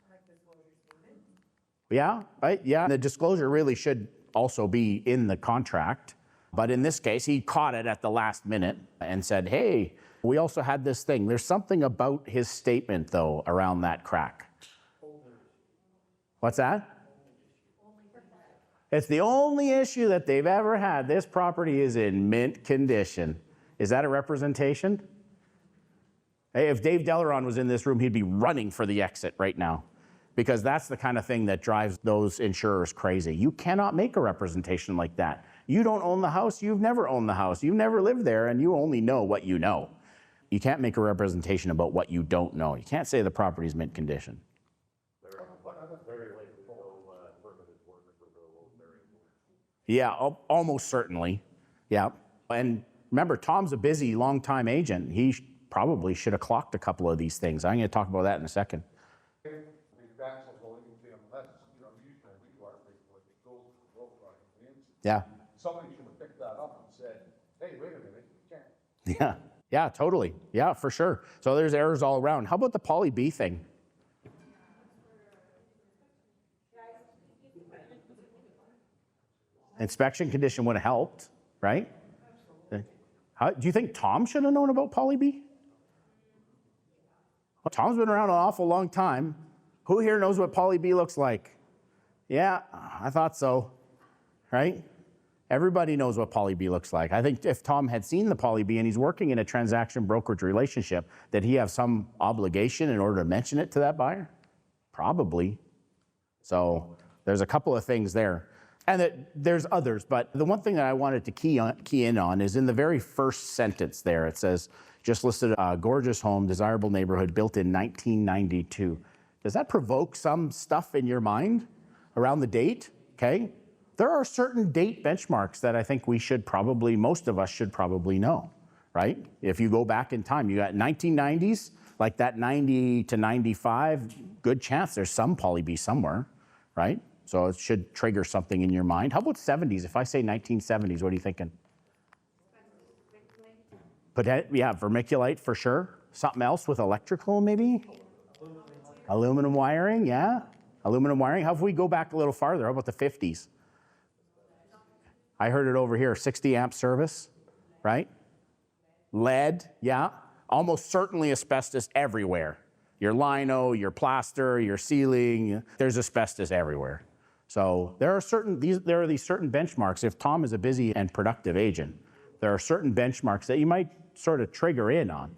like disclosure statement. Yeah, right? Yeah, the disclosure really should also be in the contract. But in this case, he caught it at the last minute and said, hey, we also had this thing. There's something about his statement, though, around that crack. What's that? It's the only issue that they've ever had. This property is in mint condition. Is that a representation? Hey, if Dave Deleron was in this room, he'd be running for the exit right now, because that's the kind of thing that drives those insurers crazy. You cannot make a representation like that. You don't own the house. You've never owned the house. You've never lived there, and you only know what you know. You can't make a representation about what you don't know. You can't say the property's mint condition. Yeah, almost certainly. Yeah. And remember, Tom's a busy, long-time agent. He probably should have clocked a couple of these things. I'm going to talk about that in a second. Yeah. Somebody should have picked that up and said, hey, wait a minute, you can't. Yeah. Yeah, totally. Yeah, for sure. So there's errors all around. How about the poly B thing? Inspection condition would have helped, right? Do you think Tom should have known about poly B? Well, Tom's been around an awful long time. Who here knows what poly B looks like? Yeah, I thought so, right? Everybody knows what poly B looks like. I think if Tom had seen the poly B and he's working in a transaction brokerage relationship, did he have some obligation in order to mention it to that buyer? Probably. So there's a couple of things there. And there's others, but the one thing that I wanted to key in on is in the very first sentence there. It says, just listed a gorgeous home, desirable neighborhood, built in 1992. Does that provoke some stuff in your mind around the date? Okay. There are certain date benchmarks that I think we should probably, most of us should probably know, right? If you go back in time, you got 1990s, like that 90 to 95, good chance there's some poly B somewhere, right? So it should trigger something in your mind. How about 70s? If I say 1970s, what are you thinking? Yeah, vermiculite for sure. Something else with electrical maybe? Aluminum wiring, yeah. Aluminum wiring. How if we go back a little farther? How about the 50s? I heard it over here, 60 amp service, right? Lead, yeah. Almost certainly asbestos everywhere. Your lino, your plaster, your ceiling, there's asbestos everywhere. So there are these certain benchmarks. If Tom is a busy and productive agent, there are certain benchmarks that you might sort of trigger in on.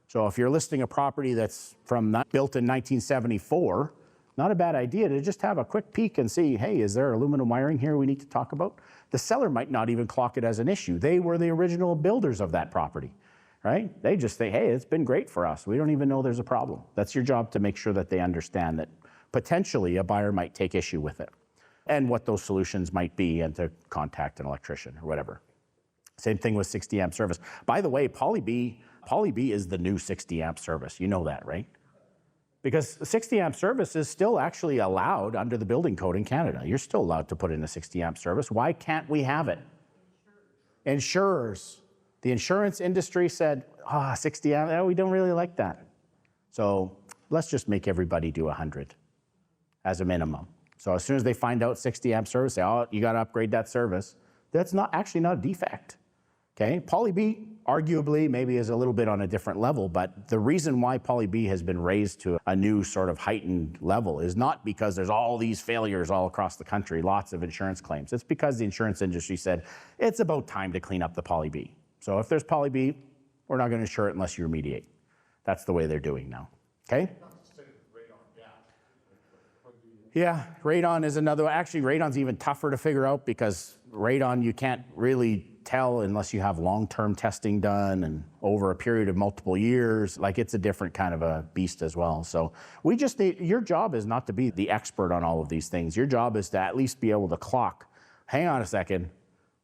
So if you're listing a property that's built in 1974, not a bad idea to just have a quick peek and see, hey, is there aluminum wiring here we need to talk about? The seller might not even clock it as an issue. They were the original builders of that property, right? They just say, hey, it's been great for us. We don't even know there's a problem. That's your job to make sure that they understand that potentially a buyer might take issue with it and what those solutions might be and to contact an electrician or whatever. Same thing with 60 amp service. By the way, Poly B is the new 60 amp service. You know that, right? Because 60 amp service is still actually allowed under the building code in Canada. You're still allowed to put in a 60 amp service. Why can't we have it? Insurers. The insurance industry said, 60 amp, we don't really like that. So let's just make everybody do 100 as a minimum. So as soon as they find out 60 amp service, say, you got to upgrade that service. That's not a defect. Okay, Poly B arguably maybe is a little bit on a different level, but the reason why Poly B has been raised to a new sort of heightened level is not because there's all these failures all across the country, lots of insurance claims. It's because the insurance industry said, it's about time to clean up the Poly B. So if there's Poly B, we're not going to insure it unless you remediate. That's the way they're doing now, okay? Yeah, radon is another one. Actually, radon's even tougher to figure out because radon you can't really tell unless you have long-term testing done and over a period of multiple years. Like it's a different kind of a beast as well. So we just need, your job is not to be the expert on all of these things. Your job is to at least be able to clock. Hang on a second,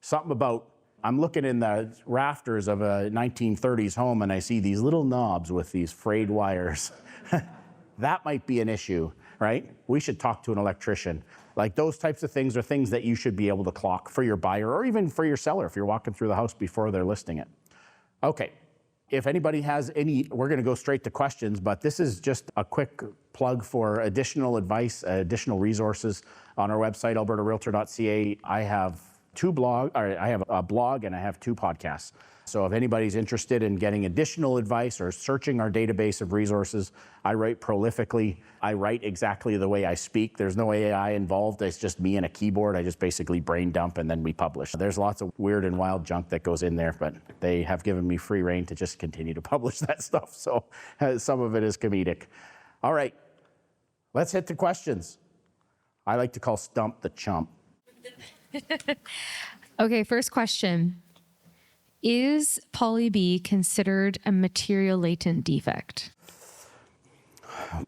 something about, I'm looking in the rafters of a 1930s home and I see these little knobs with these frayed wires. That might be an issue, right? We should talk to an electrician. Like those types of things are things that you should be able to clock for your buyer or even for your seller if you're walking through the house before they're listing it. Okay, if anybody has any, we're gonna go straight to questions, but this is just a quick plug for additional advice, additional resources on our website, albertarealtor.ca. I have a blog and I have 2 podcasts. So if anybody's interested in getting additional advice or searching our database of resources, I write prolifically. I write exactly the way I speak. There's no AI involved. It's just me and a keyboard. I just basically brain dump and then we publish. There's lots of weird and wild junk that goes in there, but they have given me free rein to just continue to publish that stuff. So some of it is comedic. All right, let's hit the questions. I like to call Stump the Chump. Okay, first question. Is Poly B considered a material latent defect?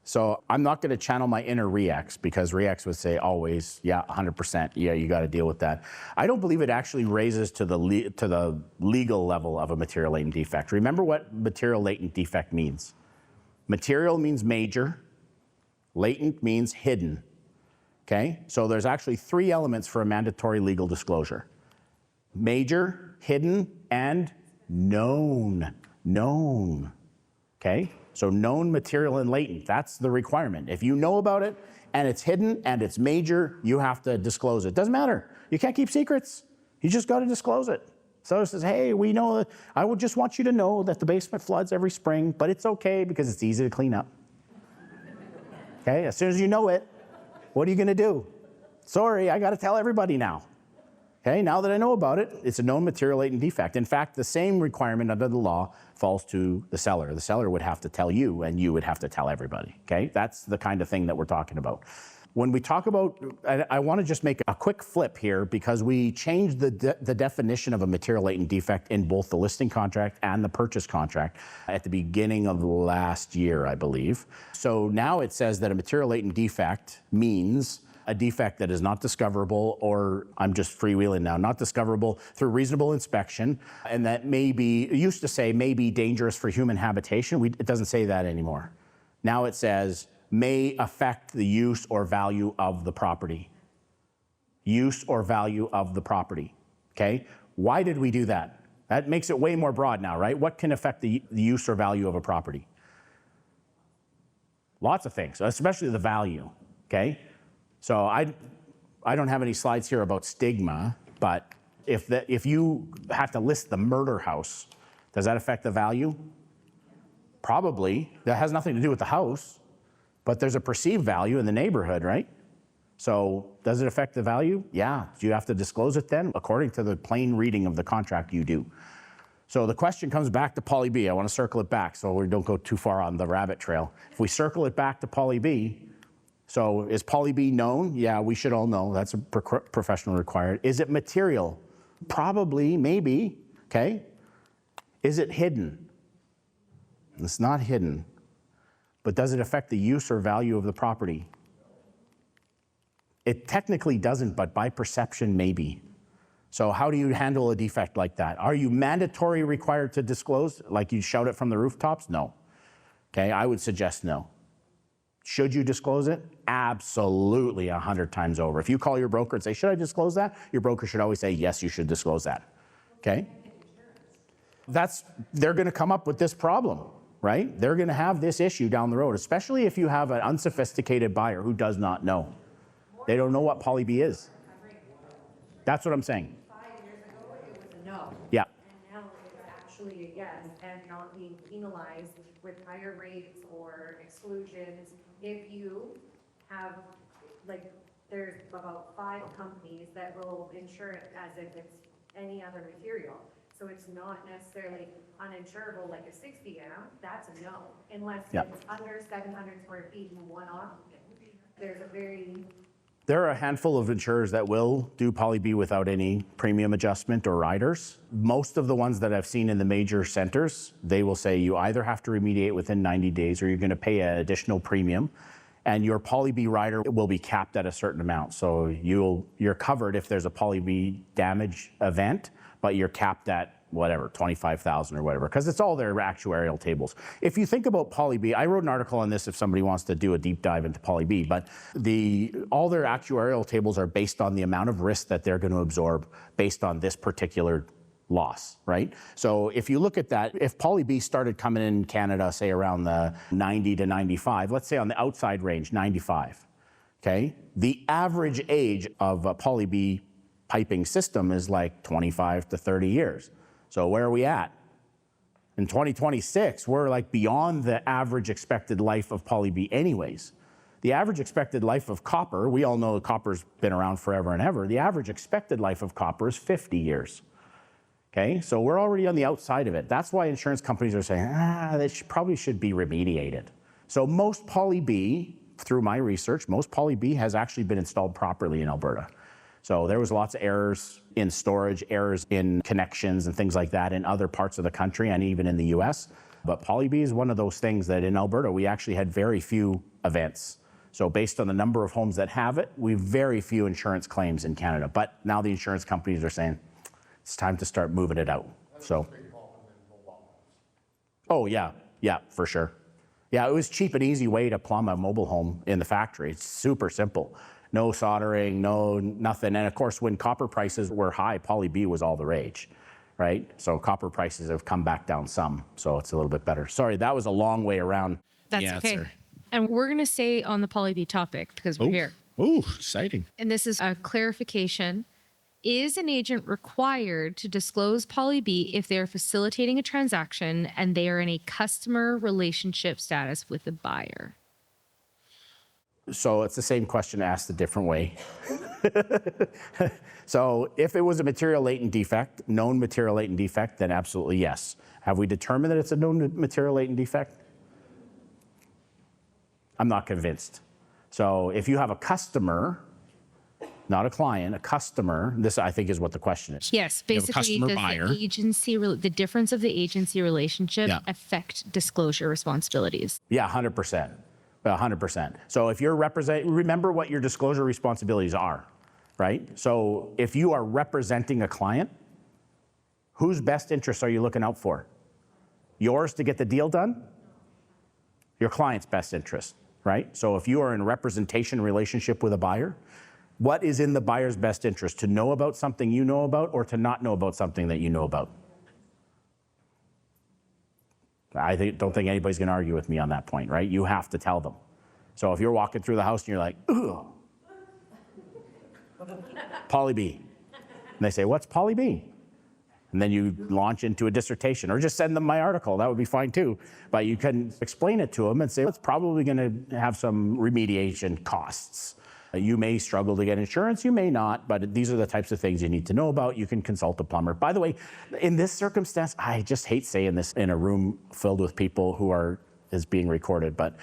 So I'm not going to channel my inner REAX because REAX would say always, yeah, 100%, yeah, you got to deal with that. I don't believe it actually raises to the legal level of a material latent defect. Remember what material latent defect means. Material means major, latent means hidden. Okay, so there's actually 3 elements for a mandatory legal disclosure. Major, hidden, and known. Known. Okay? So known, material, and latent. That's the requirement. If you know about it and it's hidden and it's major, you have to disclose it. Doesn't matter. You can't keep secrets. You just got to disclose it. So it says, hey, we know that I would just want you to know that the basement floods every spring, but it's okay because it's easy to clean up. Okay? As soon as you know it, what are you going to do? Sorry, I got to tell everybody now. Okay, now that I know about it, it's a known material latent defect. In fact, the same requirement under the law falls to the seller. The seller would have to tell you, and you would have to tell everybody. Okay, that's the kind of thing that we're talking about. When we talk about, I want to just make a quick flip here because we changed the definition of a material latent defect in both the listing contract and the purchase contract at the beginning of last year, I believe. So now it says that a material latent defect means a defect that is not discoverable, or I'm just freewheeling now, not discoverable through reasonable inspection, and that may be, it used to say may be dangerous for human habitation. It doesn't say that anymore. Now it says may affect the use or value of the property. use or value of the property, okay? Why did we do that? That makes it way more broad now, right? What can affect the use or value of a property? Lots of things, especially the value, okay? So I don't have any slides here about stigma, but if you have to list the murder house, does that affect the value? Probably. That has nothing to do with the house, but there's a perceived value in the neighborhood, right? So does it affect the value? Yeah. Do you have to disclose it then? According to the plain reading of the contract, you do. So the question comes back to Poly B. I want to circle it back so we don't go too far on the rabbit trail. If we circle it back to Poly B, so is Poly B known? Yeah, we should all know. That's a professional required. Is it material? Probably, maybe, okay? Is it hidden? It's not hidden. But does it affect the use or value of the property? It technically doesn't, but by perception, maybe. So how do you handle a defect like that? Are you mandatory required to disclose? Like you shout it from the rooftops? No. Okay, I would suggest no. Should you disclose it? Absolutely, 100 times over. If you call your broker and say, should I disclose that? Your broker should always say, yes, you should disclose that. Okay? They're gonna come up with this problem, right? They're gonna have this issue down the road, especially if you have an unsophisticated buyer who does not know. They don't know what Poly B is. That's what I'm saying. 5 years ago, it was a no. Yeah. And now it's actually a yes, and not being penalized with higher rates or exclusions. If you have, like, there's about 5 companies that will insure it as if it's any other material. So it's not necessarily uninsurable like a 60 amp, that's a no. Unless it's under 700 square feet and one occupant. There's a There are a handful of insurers that will do Poly B without any premium adjustment or riders. Most of the ones that I've seen in the major centers, they will say you either have to remediate within 90 days or you're going to pay an additional premium, and your Poly B rider will be capped at a certain amount. So you're covered if there's a Poly B damage event, but you're capped at whatever, 25,000 or whatever, because it's all their actuarial tables. If you think about Poly B, I wrote an article on this if somebody wants to do a deep dive into Poly B, but all their actuarial tables are based on the amount of risk that they're going to absorb based on this particular loss, right? So if you look at that, if Poly B started coming in Canada, say around the 90 to 95, let's say on the outside range, 95, okay? The average age of a Poly B piping system is like 25 to 30 years. So where are we at? In 2026, we're like beyond the average expected life of Poly B anyways. The average expected life of copper, we all know copper's been around forever and ever. The average expected life of copper is 50 years. Okay, so we're already on the outside of it. That's why insurance companies are saying, this probably should be remediated. So most Poly B, through my research, most Poly B has actually been installed properly in Alberta. So there was lots of errors in storage, errors in connections and things like that in other parts of the country and even in the US. But Poly B is one of those things that in Alberta, we actually had very few events. So based on the number of homes that have it, we have very few insurance claims in Canada. But now the insurance companies are saying, it's time to start moving it out. So, oh yeah, for sure. Yeah, it was cheap and easy way to plumb a mobile home in the factory. It's super simple. No soldering, no nothing. And of course, when copper prices were high, Poly B was all the rage, right? So copper prices have come back down some, so it's a little bit better. Sorry, that was a long way around. That's the okay. answer. And we're going to stay on the Poly B topic because we're here. Oh, exciting. And this is a clarification. Is an agent required to disclose Poly B if they're facilitating a transaction and they are in a customer relationship status with the buyer? So it's the same question asked a different way. So if it was a material latent defect, known material latent defect, then absolutely yes. Have we determined that it's a known material latent defect? I'm not convinced. So if you have a customer, not a client, a customer, this I think is what the question is. Yes, basically does the difference of the agency relationship affect disclosure responsibilities? Yeah, 100%. 100%. So if you're remember what your disclosure responsibilities are, right? So if you are representing a client, whose best interests are you looking out for? Yours to get the deal done? Your client's best interest, right? So if you are in a representation relationship with a buyer, What is in the buyer's best interest? To know about something you know about or to not know about something that you know about? Don't think anybody's going to argue with me on that point, right? You have to tell them. So if you're walking through the house and you're like, ugh, Poly B. And they say, what's Poly B? And then you launch into a dissertation, or just send them my article. That would be fine too. But you can explain it to them and say, it's probably going to have some remediation costs. You may struggle to get insurance, you may not, but these are the types of things you need to know about. You can consult a plumber. By the way, in this circumstance, I just hate saying this in a room filled with people who is being recorded, but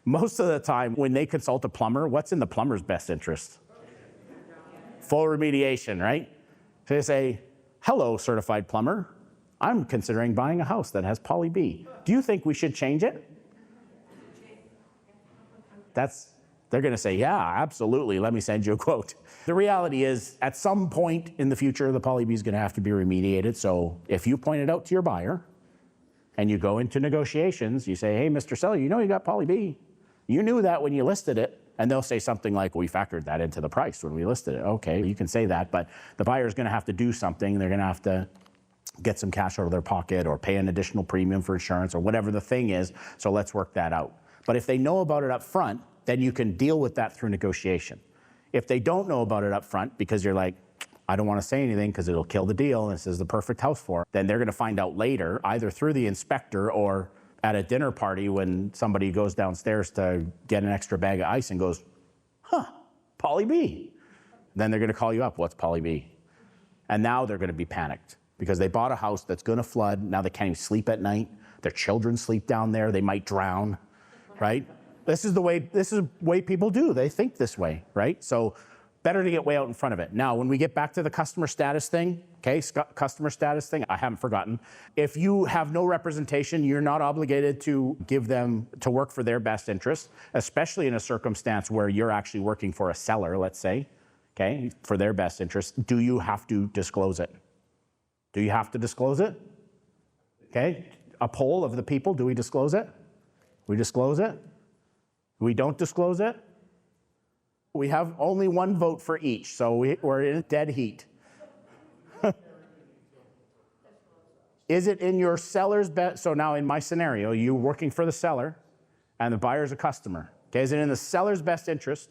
most of the time when they consult a plumber, what's in the plumber's best interest? Full remediation, right? So they say, hello, certified plumber. I'm considering buying a house that has Poly B. Do you think we should change it? They're going to say, yeah, absolutely. Let me send you a quote. The reality is, at some point in the future, the Poly B is going to have to be remediated. So if you point it out to your buyer and you go into negotiations, you say, hey, Mr. Seller, you know you got Poly B. You knew that when you listed it. And they'll say something like, we factored that into the price when we listed it. Okay, you can say that, but the buyer's going to have to do something. They're going to have to get some cash out of their pocket or pay an additional premium for insurance or whatever the thing is. So let's work that out. But if they know about it up front, then you can deal with that through negotiation. If they don't know about it up front because you're like, I don't want to say anything because it'll kill the deal and this is the perfect house for it, then they're going to find out later, either through the inspector or at a dinner party when somebody goes downstairs to get an extra bag of ice and goes, Poly B. Then they're going to call you up, what's Poly B? And now they're going to be panicked because they bought a house that's going to flood. Now they can't even sleep at night. Their children sleep down there. They might drown, right? This is the way people do. They think this way, right? So better to get way out in front of it. Now, when we get back to the customer status thing, okay, customer status thing, I haven't forgotten. If you have no representation, you're not obligated to give them to work for their best interest, especially in a circumstance where you're actually working for a seller, let's say, okay, for their best interest. Do you have to disclose it? Do you have to disclose it? Okay, a poll of the people, do we disclose it? We disclose it? We don't disclose it? We have only one vote for each, so we're in dead heat. Is it in your seller's best? So now in my scenario, you working for the seller and the buyer's a customer. Okay, is it in the seller's best interest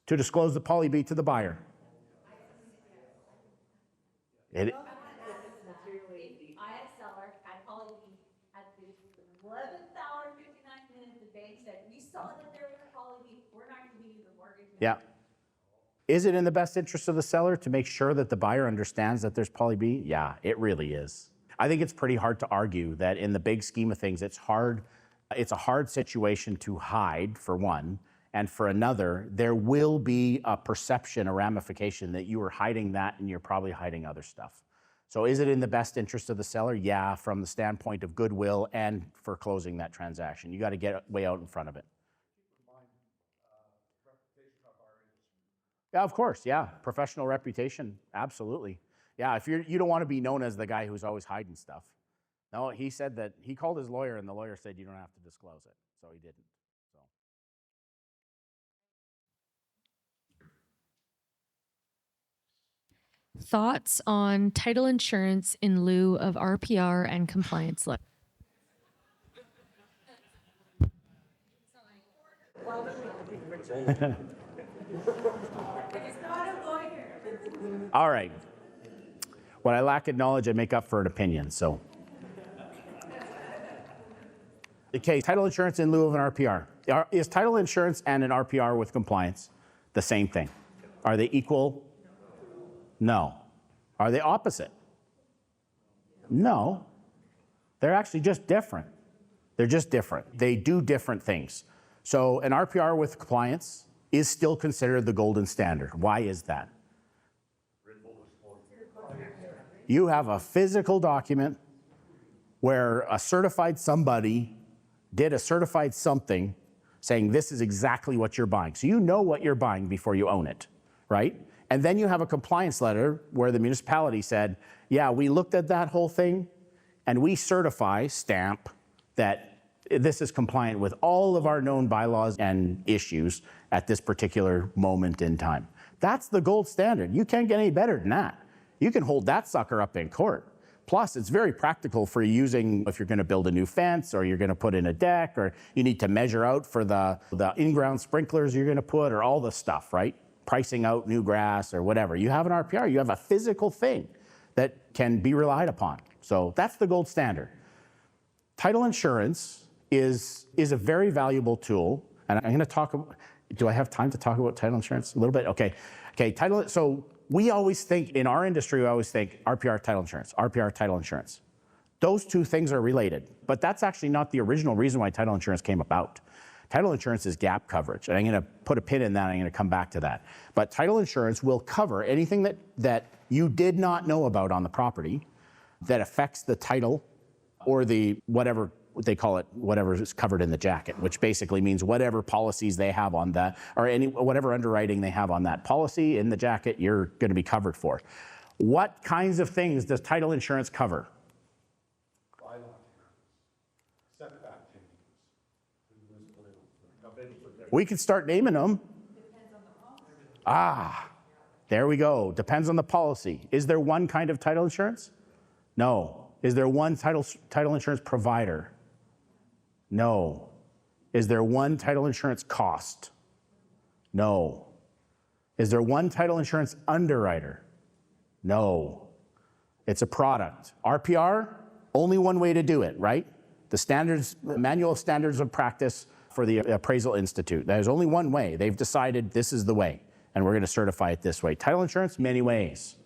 to disclose the Poly B to the buyer? I had a seller at Poly B at the 11th hour, 59 minutes, the bank said, we saw that there was a Poly B, we're not going to give you the mortgage. Yeah. Is it in the best interest of the seller to make sure that the buyer understands that there's Poly B? Yeah, it really is. I think it's pretty hard to argue that in the big scheme of things, it's a hard situation to hide, for one, and for another, there will be a perception, a ramification that you are hiding that and you're probably hiding other stuff. So is it in the best interest of the seller? Yeah, from the standpoint of goodwill and for closing that transaction. You got to get way out in front of it. Yeah, of course, yeah. Professional reputation, absolutely. Yeah, if you don't want to be known as the guy who's always hiding stuff. No, he said that he called his lawyer and the lawyer said you don't have to disclose it, so he didn't. So. Thoughts on title insurance in lieu of RPR and compliance letter? All right. What I lack in knowledge, I make up for in opinion. So, okay, title insurance in lieu of an RPR. Is title insurance and an RPR with compliance the same thing? Are they equal? No. Are they opposite? No. They're actually just different. They're just different. They do different things. So an RPR with compliance is still considered the golden standard. Why is that? You have a physical document where a certified somebody did a certified something saying this is exactly what you're buying. So you know what you're buying before you own it, right? And then you have a compliance letter where the municipality said, yeah, we looked at that whole thing and we certify, stamp, that this is compliant with all of our known bylaws and issues at this particular moment in time. That's the gold standard. You can't get any better than that. You can hold that sucker up in court. Plus, it's very practical for using if you're going to build a new fence or you're going to put in a deck or you need to measure out for the in-ground sprinklers you're going to put or all the stuff, right? Pricing out new grass or whatever. You have an RPR, you have a physical thing that can be relied upon. So that's the gold standard. Title insurance is a very valuable tool. And I'm going to talk about, do I have time to talk about title insurance? A little bit? Okay, title, so we always think, in our industry, we always think RPR title insurance, RPR title insurance. Those two things are related, but that's actually not the original reason why title insurance came about. Title insurance is gap coverage, and I'm going to put a pin in that, I'm going to come back to that. But title insurance will cover anything that you did not know about on the property that affects the title or the whatever they call it, whatever is covered in the jacket, which basically means whatever policies they have on that, or whatever underwriting they have on that policy in the jacket, you're going to be covered for. What kinds of things does title insurance cover? We can start naming them. There we go. Depends on the policy. Is there one kind of title insurance? No. Is there one title insurance provider? No. Is there one title insurance cost? No. Is there one title insurance underwriter? No. It's a product. RPR, only one way to do it, right? The standards, manual of standards of practice for the Appraisal Institute. There's only one way. They've decided this is the way, and we're going to certify it this way. Title insurance, many ways.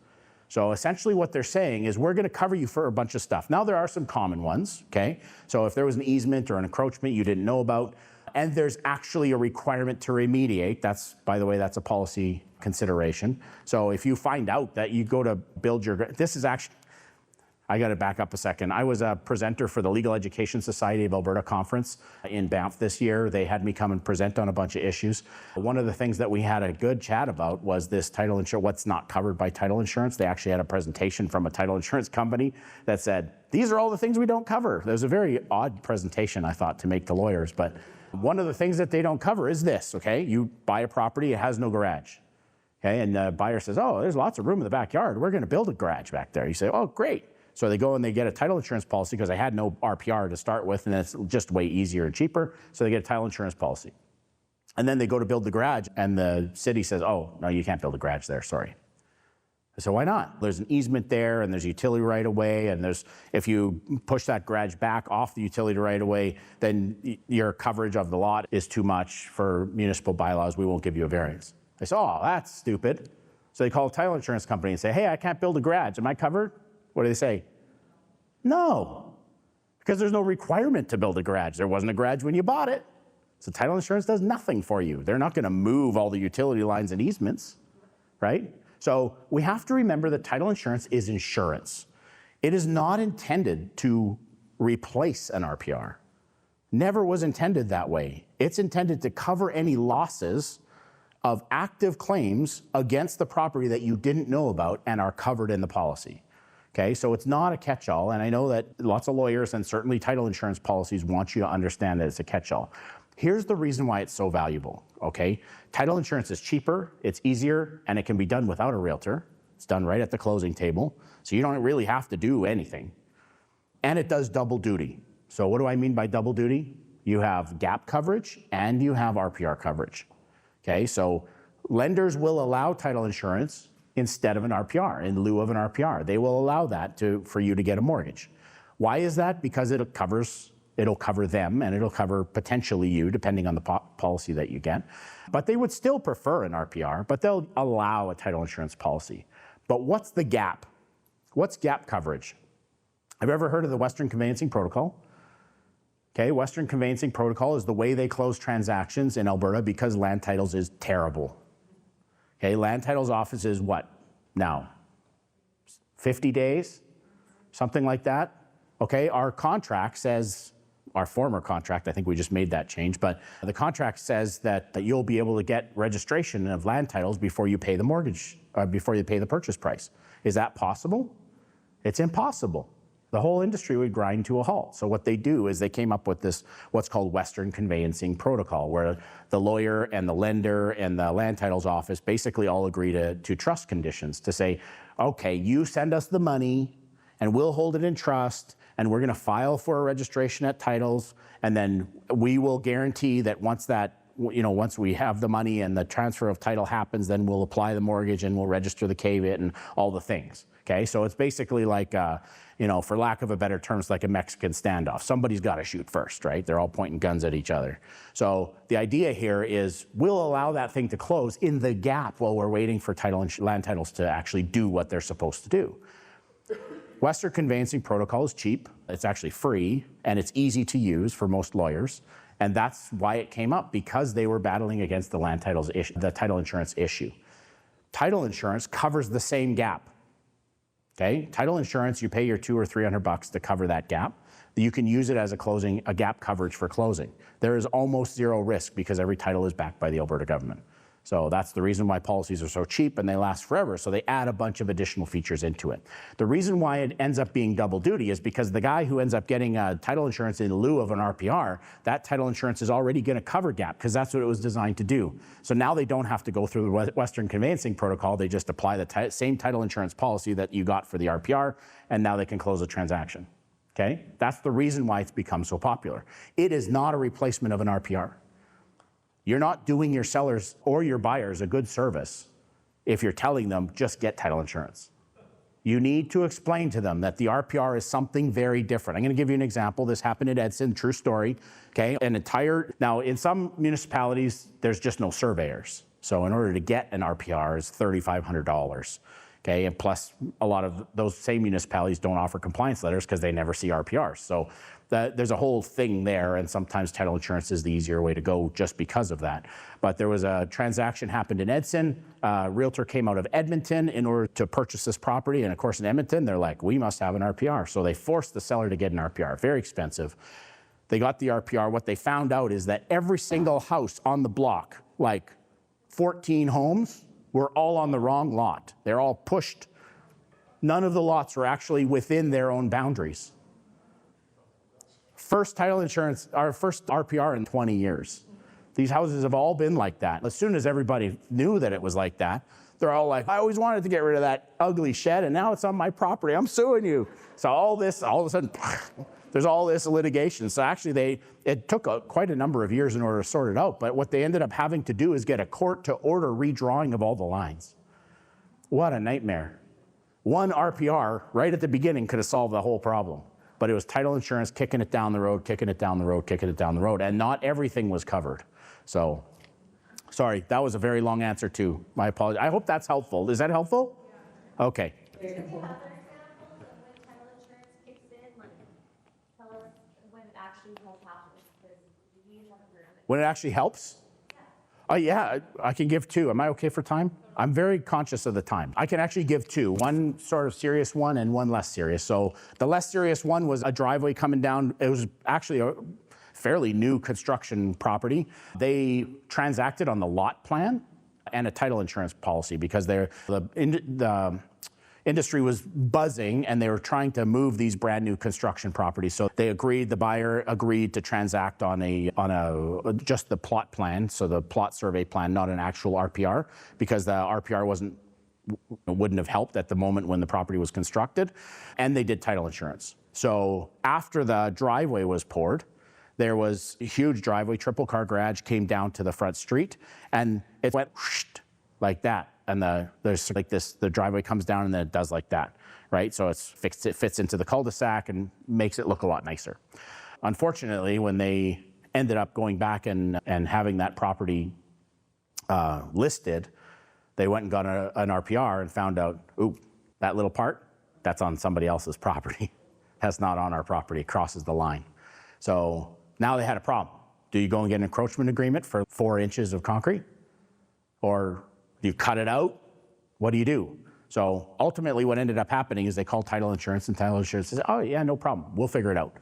So essentially what they're saying is we're going to cover you for a bunch of stuff. Now there are some common ones, okay? So if there was an easement or an encroachment you didn't know about, and there's actually a requirement to remediate, that's, by the way, that's a policy consideration. So if you find out that you go to build your, this is actually, I got to back up a second. I was a presenter for the Legal Education Society of Alberta conference in Banff this year. They had me come and present on a bunch of issues. One of the things that we had a good chat about was this title insurance, what's not covered by title insurance. They actually had a presentation from a title insurance company that said, these are all the things we don't cover. It was a very odd presentation, I thought, to make to lawyers. But one of the things that they don't cover is this, okay? You buy a property, it has no garage. Okay, and the buyer says, oh, there's lots of room in the backyard. We're going to build a garage back there. You say, oh, great. So they go and they get a title insurance policy because they had no RPR to start with, and it's just way easier and cheaper. So they get a title insurance policy. And then they go to build the garage, and the city says, oh, no, you can't build a garage there, sorry. So why not? There's an easement there, and there's utility right of way, and there's, if you push that garage back off the utility right of way, then your coverage of the lot is too much for municipal bylaws. We won't give you a variance. They say, oh, that's stupid. So they call a title insurance company and say, hey, I can't build a garage. Am I covered? What do they say? No, because there's no requirement to build a garage. There wasn't a garage when you bought it. So title insurance does nothing for you. They're not going to move all the utility lines and easements, right? So we have to remember that title insurance is insurance. It is not intended to replace an RPR. Never was intended that way. It's intended to cover any losses of active claims against the property that you didn't know about and are covered in the policy. Okay, so it's not a catch-all, and I know that lots of lawyers and certainly title insurance policies want you to understand that it's a catch-all. Here's the reason why it's so valuable, okay? Title insurance is cheaper, it's easier, and it can be done without a realtor. It's done right at the closing table, so you don't really have to do anything. And it does double duty. So what do I mean by double duty? You have gap coverage and you have RPR coverage. Okay, so lenders will allow title insurance instead of an RPR, in lieu of an RPR. They will allow that for you to get a mortgage. Why is that? Because it'll cover them and it'll cover potentially you, depending on the policy that you get. But they would still prefer an RPR, but they'll allow a title insurance policy. But what's the gap? What's gap coverage? Have you ever heard of the Western Conveyancing Protocol? Okay, Western Conveyancing Protocol is the way they close transactions in Alberta because land titles is terrible. Okay, land titles office is what now? 50 days? Something like that? Okay, our contract says, our former contract, I think we just made that change, but the contract says that you'll be able to get registration of land titles before you pay the mortgage, before you pay the purchase price. Is that possible? It's impossible. the whole industry would grind to a halt. So what they do is they came up with this, what's called Western Conveyancing Protocol, where the lawyer and the lender and the land titles office basically all agree to trust conditions to say, okay, you send us the money and we'll hold it in trust and we're gonna file for a registration at titles, and then we will guarantee that once we have the money and the transfer of title happens, then we'll apply the mortgage and we'll register the KVIT and all the things. Okay, so it's basically like, for lack of a better term, it's like a Mexican standoff. Somebody's got to shoot first, right? They're all pointing guns at each other. So the idea here is we'll allow that thing to close in the gap while we're waiting for title and land titles to actually do what they're supposed to do. Western Conveyancing Protocol is cheap. It's actually free, and it's easy to use for most lawyers. And that's why it came up, because they were battling against the land titles issue, the title insurance issue. Title insurance covers the same gap. Okay, title insurance, you pay your $200 or $300 to cover that gap. You can use it as a gap coverage for closing. There is almost zero risk because every title is backed by the Alberta government. So that's the reason why policies are so cheap and they last forever. So they add a bunch of additional features into it. The reason why it ends up being double duty is because the guy who ends up getting title insurance in lieu of an RPR, that title insurance is already going to cover gap because that's what it was designed to do. So now they don't have to go through the Western Conveyancing Protocol. They just apply the same title insurance policy that you got for the RPR, and now they can close a transaction. Okay? That's the reason why it's become so popular. It is not a replacement of an RPR. You're not doing your sellers or your buyers a good service if you're telling them just get title insurance. You need to explain to them that the RPR is something very different. I'm going to give you an example. This happened in Edson, true story. Okay, now in some municipalities, there's just no surveyors. So in order to get an RPR is $3,500. Okay, and plus a lot of those same municipalities don't offer compliance letters because they never see RPRs. So there's a whole thing there, and sometimes title insurance is the easier way to go just because of that. But there was a transaction happened in Edson. A realtor came out of Edmonton in order to purchase this property, and of course in Edmonton, they're like, we must have an RPR. So they forced the seller to get an RPR, very expensive. They got the RPR. What they found out is that every single house on the block, like 14 homes, were all on the wrong lot. They're all pushed. None of the lots were actually within their own boundaries. First title insurance, our first RPR in 20 years. These houses have all been like that. As soon as everybody knew that it was like that, they're all like, I always wanted to get rid of that ugly shed, and now it's on my property. I'm suing you. So all of a sudden, there's all this litigation. So actually, it took quite a number of years in order to sort it out. But what they ended up having to do is get a court to order redrawing of all the lines. What a nightmare. One RPR right at the beginning could have solved the whole problem. But it was title insurance kicking it down the road, kicking it down the road, kicking it down the road, and not everything was covered. So, sorry, that was a very long answer too. My apologies. I hope that's helpful. Is that helpful? Yeah. Okay. When it actually helps? Oh yeah, I can give two. Am I okay for time? I'm very conscious of the time. I can actually give two, one sort of serious one and one less serious. So the less serious one was a driveway coming down. It was actually a fairly new construction property. They transacted on the lot plan and a title insurance policy because the industry was buzzing and they were trying to move these brand new construction properties. So the buyer agreed to transact on just the plot plan, so the plot survey plan, not an actual RPR, because the RPR wouldn't have helped at the moment when the property was constructed, and they did title insurance. So after the driveway was poured, there was a huge driveway, triple car garage came down to the front street, and it went like that. And there's like this, the driveway comes down and then it does like that, right? So it fits into the cul-de-sac and makes it look a lot nicer. Unfortunately, when they ended up going back and having that property listed, they went and got an RPR and found out, ooh, that little part, that's on somebody else's property. That's not on our property, it crosses the line. So now they had a problem. Do you go and get an encroachment agreement for 4 inches of concrete? Or do you cut it out? What do you do? So ultimately what ended up happening is they called title insurance, and title insurance says, oh yeah, no problem, we'll figure it out.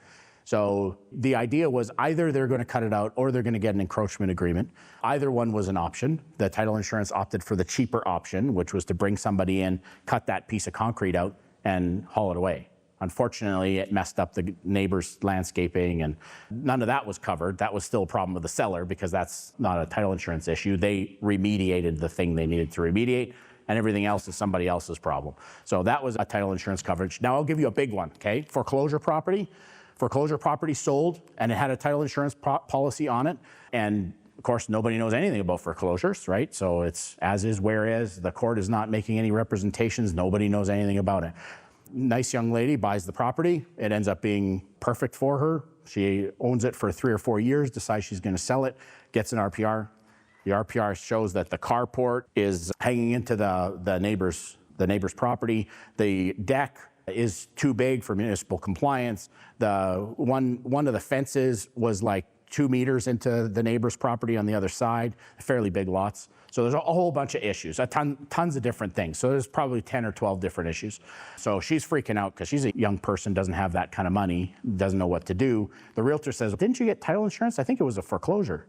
So the idea was either they're going to cut it out or they're going to get an encroachment agreement. Either one was an option. The title insurance opted for the cheaper option, which was to bring somebody in, cut that piece of concrete out, and haul it away. Unfortunately, it messed up the neighbor's landscaping, and none of that was covered. That was still a problem with the seller because that's not a title insurance issue. They remediated the thing they needed to remediate, and everything else is somebody else's problem. So that was a title insurance coverage. Now I'll give you a big one, okay? Foreclosure property. Foreclosure property sold, and it had a title insurance policy on it, and of course, nobody knows anything about foreclosures, right? So it's as is, where is. The court is not making any representations. Nobody knows anything about it. Nice young lady buys the property. It ends up being perfect for her. She owns it for 3 or 4 years, decides she's going to sell it, gets an RPR. The RPR shows that the carport is hanging into the neighbor's property. The deck is too big for municipal compliance. The one of the fences was like 2 meters into the neighbor's property on the other side, fairly big lots. So there's a whole bunch of issues, tons of different things. So there's probably 10 or 12 different issues. So she's freaking out because she's a young person, doesn't have that kind of money, doesn't know what to do. The realtor says, didn't you get title insurance? I think it was a foreclosure.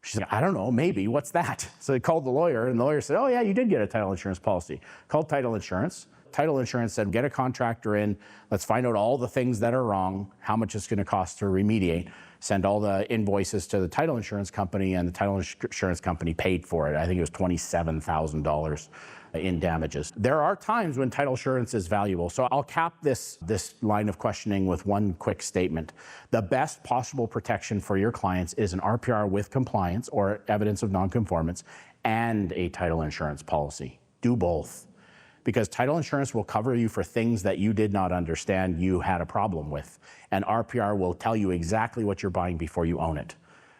She's like, I don't know, maybe, what's that? So they called the lawyer, and the lawyer said, oh yeah, you did get a title insurance policy. Called title insurance. Title insurance said, get a contractor in, let's find out all the things that are wrong, how much it's going to cost to remediate, send all the invoices to the title insurance company, and the title insurance company paid for it. I think it was $27,000 in damages. There are times when title insurance is valuable. So I'll cap this line of questioning with one quick statement. The best possible protection for your clients is an RPR with compliance or evidence of nonconformance and a title insurance policy. Do both. Because title insurance will cover you for things that you did not understand you had a problem with. And RPR will tell you exactly what you're buying before you own it.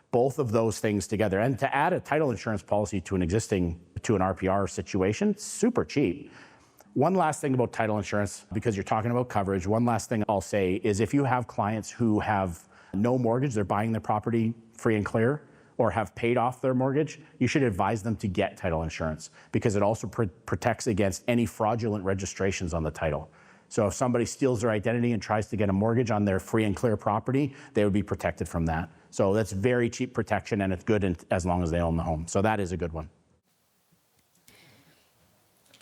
Both of those things together. And to add a title insurance policy to an RPR situation, super cheap. One last thing about title insurance, because you're talking about coverage, one last thing I'll say is if you have clients who have no mortgage, they're buying their property free and clear, or have paid off their mortgage, you should advise them to get title insurance because it also protects against any fraudulent registrations on the title. So if somebody steals their identity and tries to get a mortgage on their free and clear property, they would be protected from that. So that's very cheap protection, and it's good as long as they own the home. So that is a good one.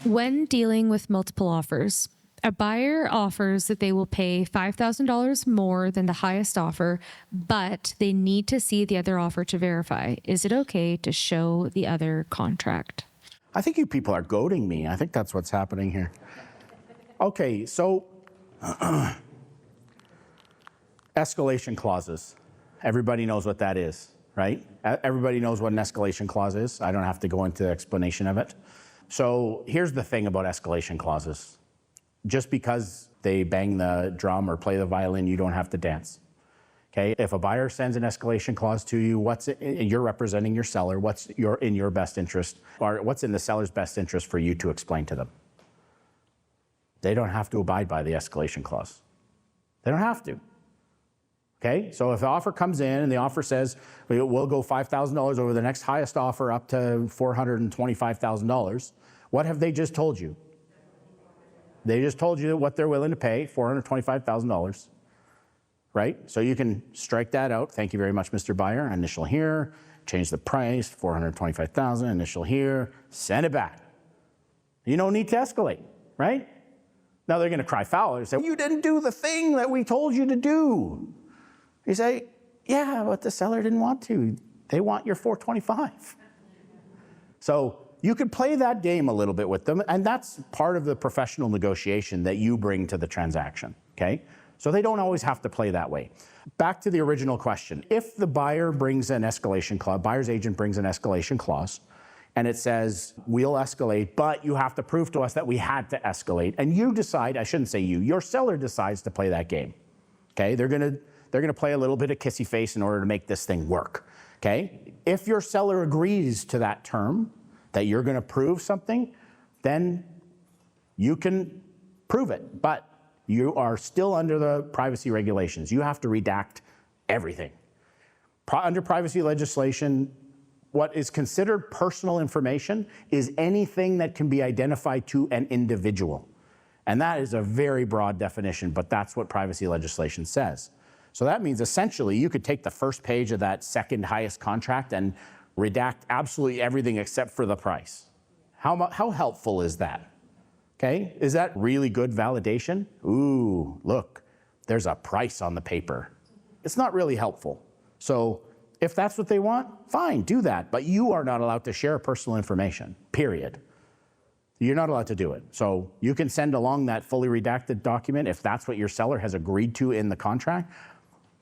When dealing with multiple offers, a buyer offers that they will pay $5,000 more than the highest offer, but they need to see the other offer to verify. Is it okay to show the other contract? I think you people are goading me. I think that's what's happening here. Okay, so escalation clauses. Everybody knows what that is, right? Everybody knows what an escalation clause is. I don't have to go into the explanation of it. So here's the thing about escalation clauses. Just because they bang the drum or play the violin, you don't have to dance. Okay? If a buyer sends an escalation clause to you, you're representing your seller, what's in your best interest, or what's in the seller's best interest for you to explain to them? They don't have to abide by the escalation clause. They don't have to. Okay? So if the offer comes in and the offer says, we'll go $5,000 over the next highest offer up to $425,000, what have they just told you? They just told you what they're willing to pay, $425,000, right? So you can strike that out. Thank you very much, Mr. Buyer. Initial here, change the price, $425,000, initial here, send it back. You don't need to escalate, right? Now they're going to cry foul and say, you didn't do the thing that we told you to do. You say, yeah, but the seller didn't want to. They want your $425,000. So you could play that game a little bit with them, and that's part of the professional negotiation that you bring to the transaction, okay? So they don't always have to play that way. Back to the original question. If the buyer brings an escalation clause, buyer's agent brings an escalation clause, and it says, we'll escalate, but you have to prove to us that we had to escalate, and you decide, I shouldn't say you, your seller decides to play that game, okay? They're gonna play a little bit of kissy face in order to make this thing work, okay? If your seller agrees to that term, that you're going to prove something, then you can prove it. But you are still under the privacy regulations. You have to redact everything. Under privacy legislation, what is considered personal information is anything that can be identified to an individual. And that is a very broad definition, but that's what privacy legislation says. So that means essentially you could take the first page of that second highest contract and redact absolutely everything except for the price. How helpful is that? Okay, is that really good validation? Ooh, look, there's a price on the paper. It's not really helpful. So if that's what they want, fine, do that. But you are not allowed to share personal information, period. You're not allowed to do it. So you can send along that fully redacted document if that's what your seller has agreed to in the contract.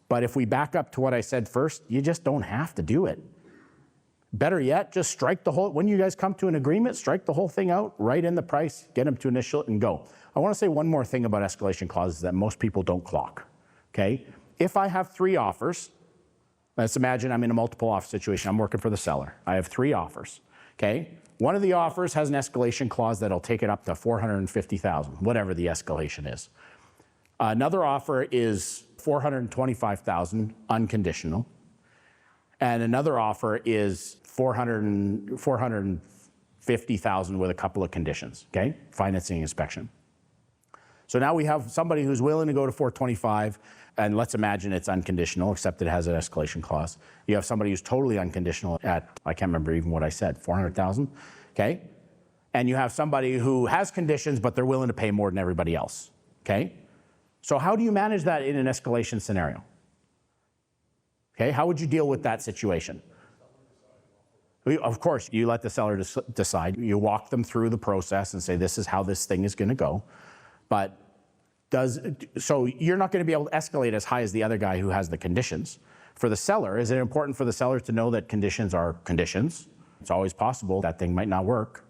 But if we back up to what I said first, you just don't have to do it. Better yet, just strike the whole, when you guys come to an agreement, strike the whole thing out, write in the price, get them to initial it and go. I want to say one more thing about escalation clauses that most people don't clock, okay? If I have 3 offers, let's imagine I'm in a multiple offer situation, I'm working for the seller. I have 3 offers, okay? One of the offers has an escalation clause that'll take it up to $450,000, whatever the escalation is. Another offer is $425,000 unconditional. And another offer is $450,000 with a couple of conditions, okay? Financing inspection. So now we have somebody who's willing to go to 425, and let's imagine it's unconditional, except it has an escalation clause. You have somebody who's totally unconditional at, I can't remember even what I said, 400,000, okay? And you have somebody who has conditions, but they're willing to pay more than everybody else, okay? So how do you manage that in an escalation scenario? Okay, how would you deal with that situation? Of course, you let the seller decide. You walk them through the process and say, this is how this thing is going to go. But so you're not going to be able to escalate as high as the other guy who has the conditions. For the seller, is it important for the seller to know that conditions are conditions? It's always possible that thing might not work.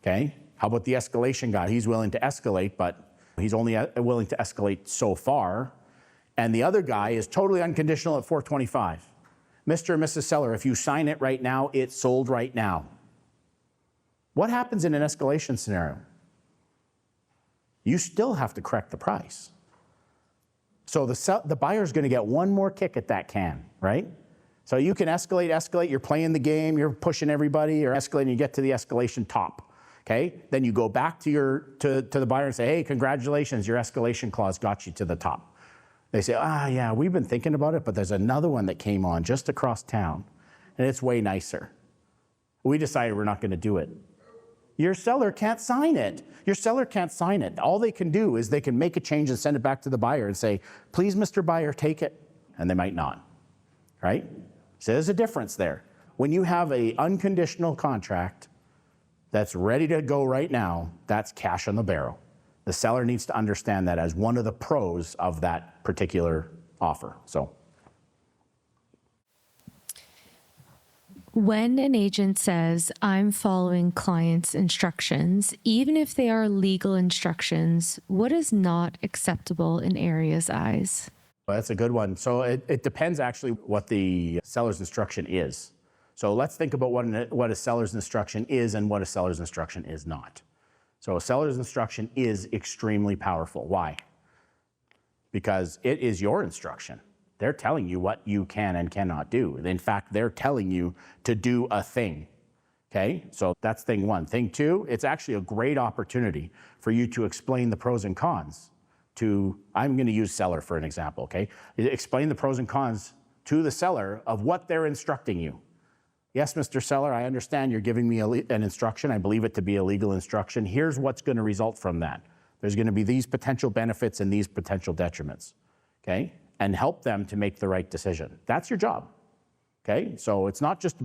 Okay, how about the escalation guy? He's willing to escalate, but he's only willing to escalate so far. And the other guy is totally unconditional at 425. Mr. and Mrs. Seller, if you sign it right now, it's sold right now. What happens in an escalation scenario? You still have to correct the price. So the buyer's going to get one more kick at that can, right? So you can escalate, you're playing the game, you're pushing everybody, you're escalating, you get to the escalation top, okay? Then you go back to the buyer and say, hey, congratulations, your escalation clause got you to the top. They say, yeah, we've been thinking about it, but there's another one that came on just across town, and it's way nicer. We decided we're not going to do it. Your seller can't sign it. Your seller can't sign it. All they can do is they can make a change and send it back to the buyer and say, please, Mr. Buyer, take it. And they might not, right? So there's a difference there. When you have an unconditional contract that's ready to go right now, that's cash on the barrel. The seller needs to understand that as one of the pros of that particular offer. So, when an agent says, I'm following client's instructions, even if they are legal instructions, what is not acceptable in AREA's eyes? well, that's a good one. So it depends actually what the seller's instruction is. So let's think about what a seller's instruction is and what a seller's instruction is not. So a seller's instruction is extremely powerful. Why? Because it is your instruction. They're telling you what you can and cannot do. In fact, they're telling you to do a thing, okay? So that's thing one. Thing two, it's actually a great opportunity for you to explain the pros and cons to, I'm gonna use seller for an example, okay? Explain the pros and cons to the seller of what they're instructing you. Yes, Mr. Seller, I understand you're giving me an instruction. I believe it to be a legal instruction. Here's what's going to result from that. There's going to be these potential benefits and these potential detriments, okay? And help them to make the right decision. That's your job, okay? So it's not just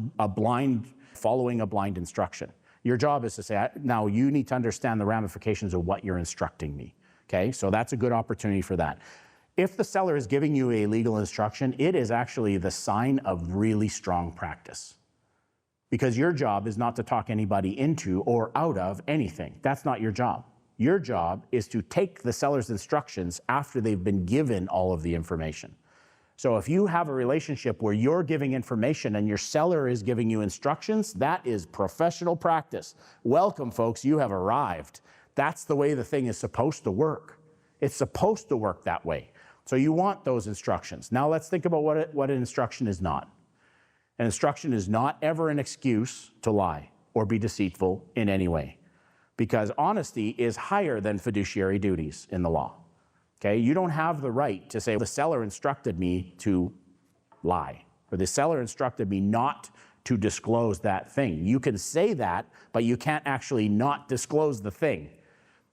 following a blind instruction. Your job is to say, now you need to understand the ramifications of what you're instructing me, okay? So that's a good opportunity for that. If the seller is giving you a legal instruction, it is actually the sign of really strong practice. Because your job is not to talk anybody into or out of anything. That's not your job. Your job is to take the seller's instructions after they've been given all of the information. So if you have a relationship where you're giving information and your seller is giving you instructions, that is professional practice. Welcome, folks, you have arrived. That's the way the thing is supposed to work. It's supposed to work that way. So you want those instructions. Now let's think about what an instruction is not. An instruction is not ever an excuse to lie or be deceitful in any way, because honesty is higher than fiduciary duties in the law. Okay, you don't have the right to say, the seller instructed me to lie, or the seller instructed me not to disclose that thing. You can say that, but you can't actually not disclose the thing.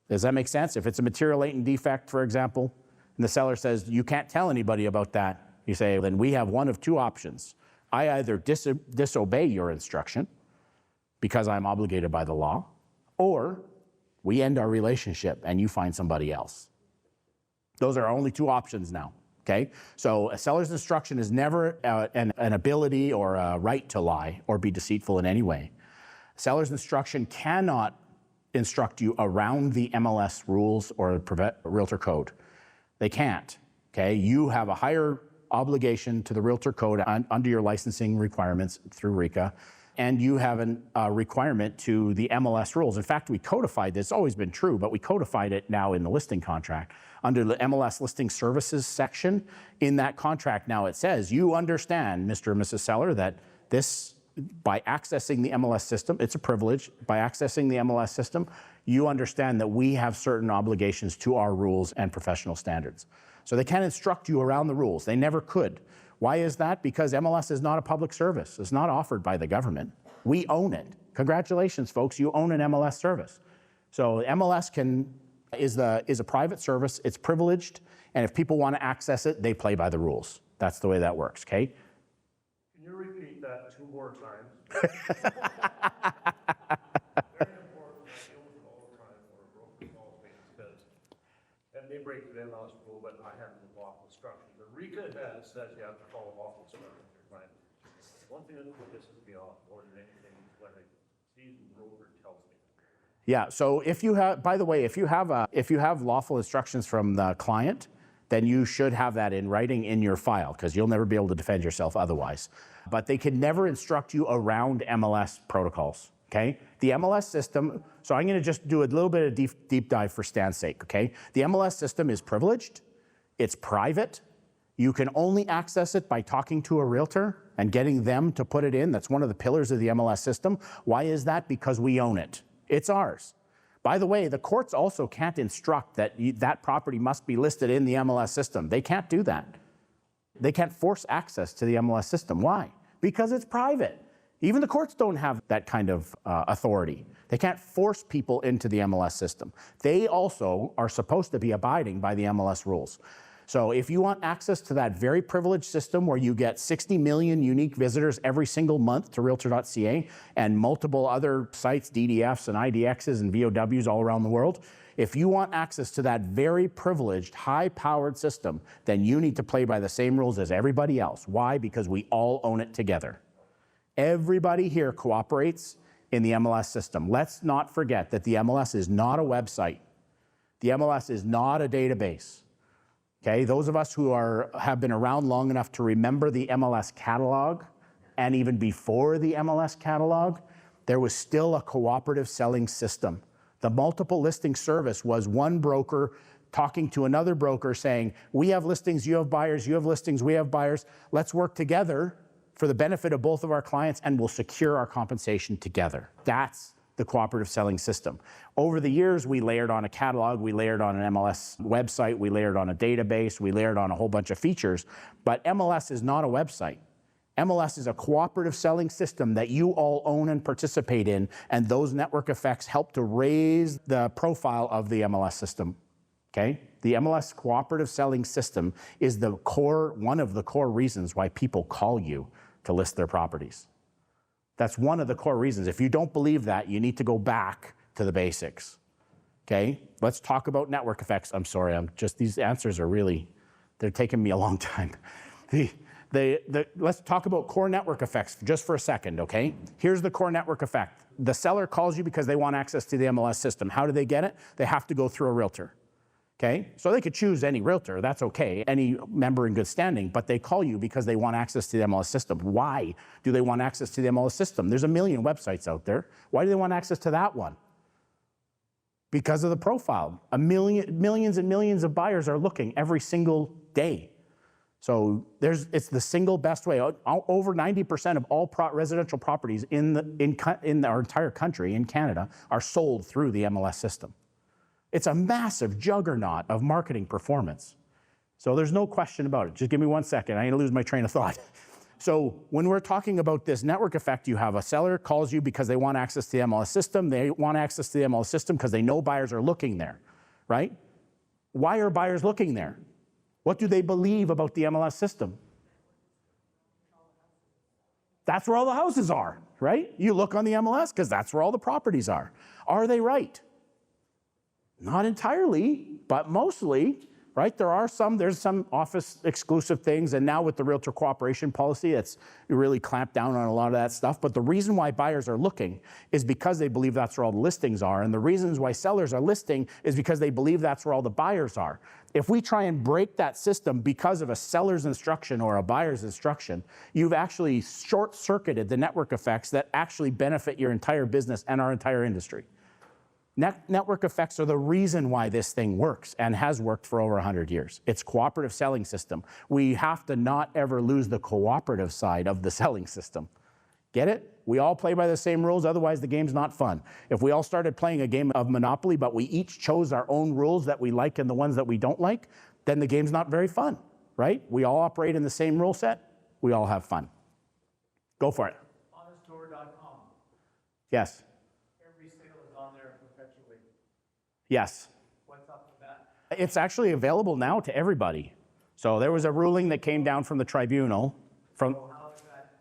Does that make sense? If it's a material latent defect, for example, and the seller says, you can't tell anybody about that, you say, then we have one of two options. I either disobey your instruction because I'm obligated by the law, or we end our relationship and you find somebody else. Those are our only two options now, okay? So a seller's instruction is never an ability or a right to lie or be deceitful in any way. Seller's instruction cannot instruct you around the MLS rules or Realtor Code. They can't, okay? You have a higher obligation to the Realtor Code under your licensing requirements through RECA, and you have a requirement to the MLS rules. In fact, we codified this, it's always been true, but we codified it now in the listing contract. Under the MLS listing services section, in that contract now it says, you understand, Mr. and Mrs. Seller, that this, by accessing the MLS system, it's a privilege, by accessing the MLS system, you understand that we have certain obligations to our rules and professional standards. So they can't instruct you around the rules. They never could. Why is that? Because MLS is not a public service. It's not offered by the government. We own it. Congratulations, folks, you own an MLS service. So MLS is a private service, it's privileged, and if people want to access it, they play by the rules. That's the way that works, okay? Can you repeat that 2 more times? Very important. I deal with it all the time where a broker calls me and says, and they break the MLS rule, but I have the lawful instruction. The RECA says you have to follow lawful instruction with your client. One thing that pisses me off more than anything is when a seasoned broker tells me. Yeah, so if you have, by the way, if you have lawful instructions from the client, then you should have that in writing in your file, because you'll never be able to defend yourself otherwise. But they can never instruct you around MLS protocols, okay? The MLS system, so I'm gonna just do a little bit of deep dive for Stan's sake, okay? The MLS system is privileged, it's private, you can only access it by talking to a realtor and getting them to put it in. That's one of the pillars of the MLS system. Why is that? Because we own it. It's ours. By the way, the courts also can't instruct that that property must be listed in the MLS system. They can't do that. They can't force access to the MLS system. Why? Because it's private. Even the courts don't have that kind of authority. They can't force people into the MLS system. They also are supposed to be abiding by the MLS rules. So if you want access to that very privileged system where you get 60 million unique visitors every single month to Realtor.ca and multiple other sites, DDFs and IDXs and VOWs all around the world, if you want access to that very privileged, high-powered system, then you need to play by the same rules as everybody else. Why? Because we all own it together. Everybody here cooperates in the MLS system. Let's not forget that the MLS is not a website. The MLS is not a database. Okay, those of us who have been around long enough to remember the MLS catalog, and even before the MLS catalog, there was still a cooperative selling system. The multiple listing service was one broker talking to another broker saying, we have listings, you have buyers, you have listings, we have buyers. Let's work together for the benefit of both of our clients and we'll secure our compensation together. That's the cooperative selling system. Over the years, we layered on a catalog, we layered on an MLS website, we layered on a database, we layered on a whole bunch of features, but MLS is not a website. MLS is a cooperative selling system that you all own and participate in, and those network effects help to raise the profile of the MLS system, okay? The MLS cooperative selling system is one of the core reasons why people call you to list their properties. That's one of the core reasons. If you don't believe that, you need to go back to the basics, okay? Let's talk about network effects. I'm sorry, these answers are really, they're taking me a long time. Let's talk about core network effects just for a second, okay? Here's the core network effect. The seller calls you because they want access to the MLS system. How do they get it? They have to go through a realtor. Okay, so they could choose any realtor, that's okay, any member in good standing, but they call you because they want access to the MLS system. Why do they want access to the MLS system? There's a million websites out there. Why do they want access to that one? Because of the profile. Millions and millions of buyers are looking every single day. So it's the single best way. Over 90% of all residential properties in our entire country, in Canada, are sold through the MLS system. It's a massive juggernaut of marketing performance. So there's no question about it. Just give me 1 second. I need to lose my train of thought. So when we're talking about this network effect, you have a seller calls you because they want access to the MLS system. They want access to the MLS system because they know buyers are looking there, right? Why are buyers looking there? What do they believe about the MLS system? That's where all the houses are, right? You look on the MLS because that's where all the properties are. Are they right? Not entirely, but mostly, right? There's some office exclusive things, and now with the realtor cooperation policy, it's really clamped down on a lot of that stuff. But the reason why buyers are looking is because they believe that's where all the listings are, and the reasons why sellers are listing is because they believe that's where all the buyers are. If we try and break that system because of a seller's instruction or a buyer's instruction, you've actually short-circuited the network effects that actually benefit your entire business and our entire industry. Network effects are the reason why this thing works and has worked for over 100 years. It's cooperative selling system. We have to not ever lose the cooperative side of the selling system. Get it? We all play by the same rules, otherwise the game's not fun. If we all started playing a game of Monopoly, but we each chose our own rules that we like and the ones that we don't like, then the game's not very fun, right? We all operate in the same rule set. We all have fun. Go for it. HonestTour.com. Yes. Every sale is on there perpetually. Yes. What's up with that? It's actually available now to everybody. So there was a ruling that came down from the tribunal from... So how is that?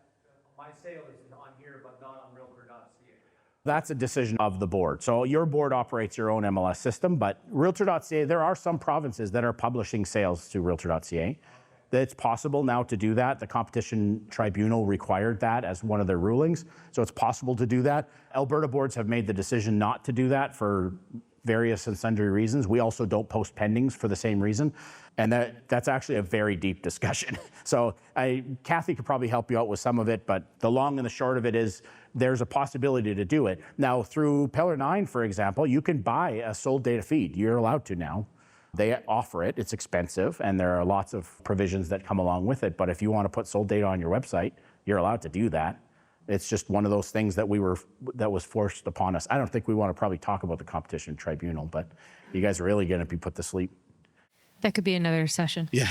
My sale is on here, but not on Realtor.ca. That's a decision of the board. So your board operates your own MLS system, but Realtor.ca, there are some provinces that are publishing sales to Realtor.ca. It's possible now to do that. The competition tribunal required that as one of their rulings. So it's possible to do that. Alberta boards have made the decision not to do that for various and sundry reasons. We also don't post pendings for the same reason. And that's actually a very deep discussion. So Kathy could probably help you out with some of it, but the long and the short of it is there's a possibility to do it. Now through Pillar 9, for example, you can buy a sold data feed. You're allowed to now. They offer it, it's expensive, and there are lots of provisions that come along with it. But if you want to put sold data on your website, you're allowed to do that. It's just one of those things that was forced upon us. I don't think we want to probably talk about the competition tribunal, but you guys are really going to be put to sleep. That could be another session. Yeah.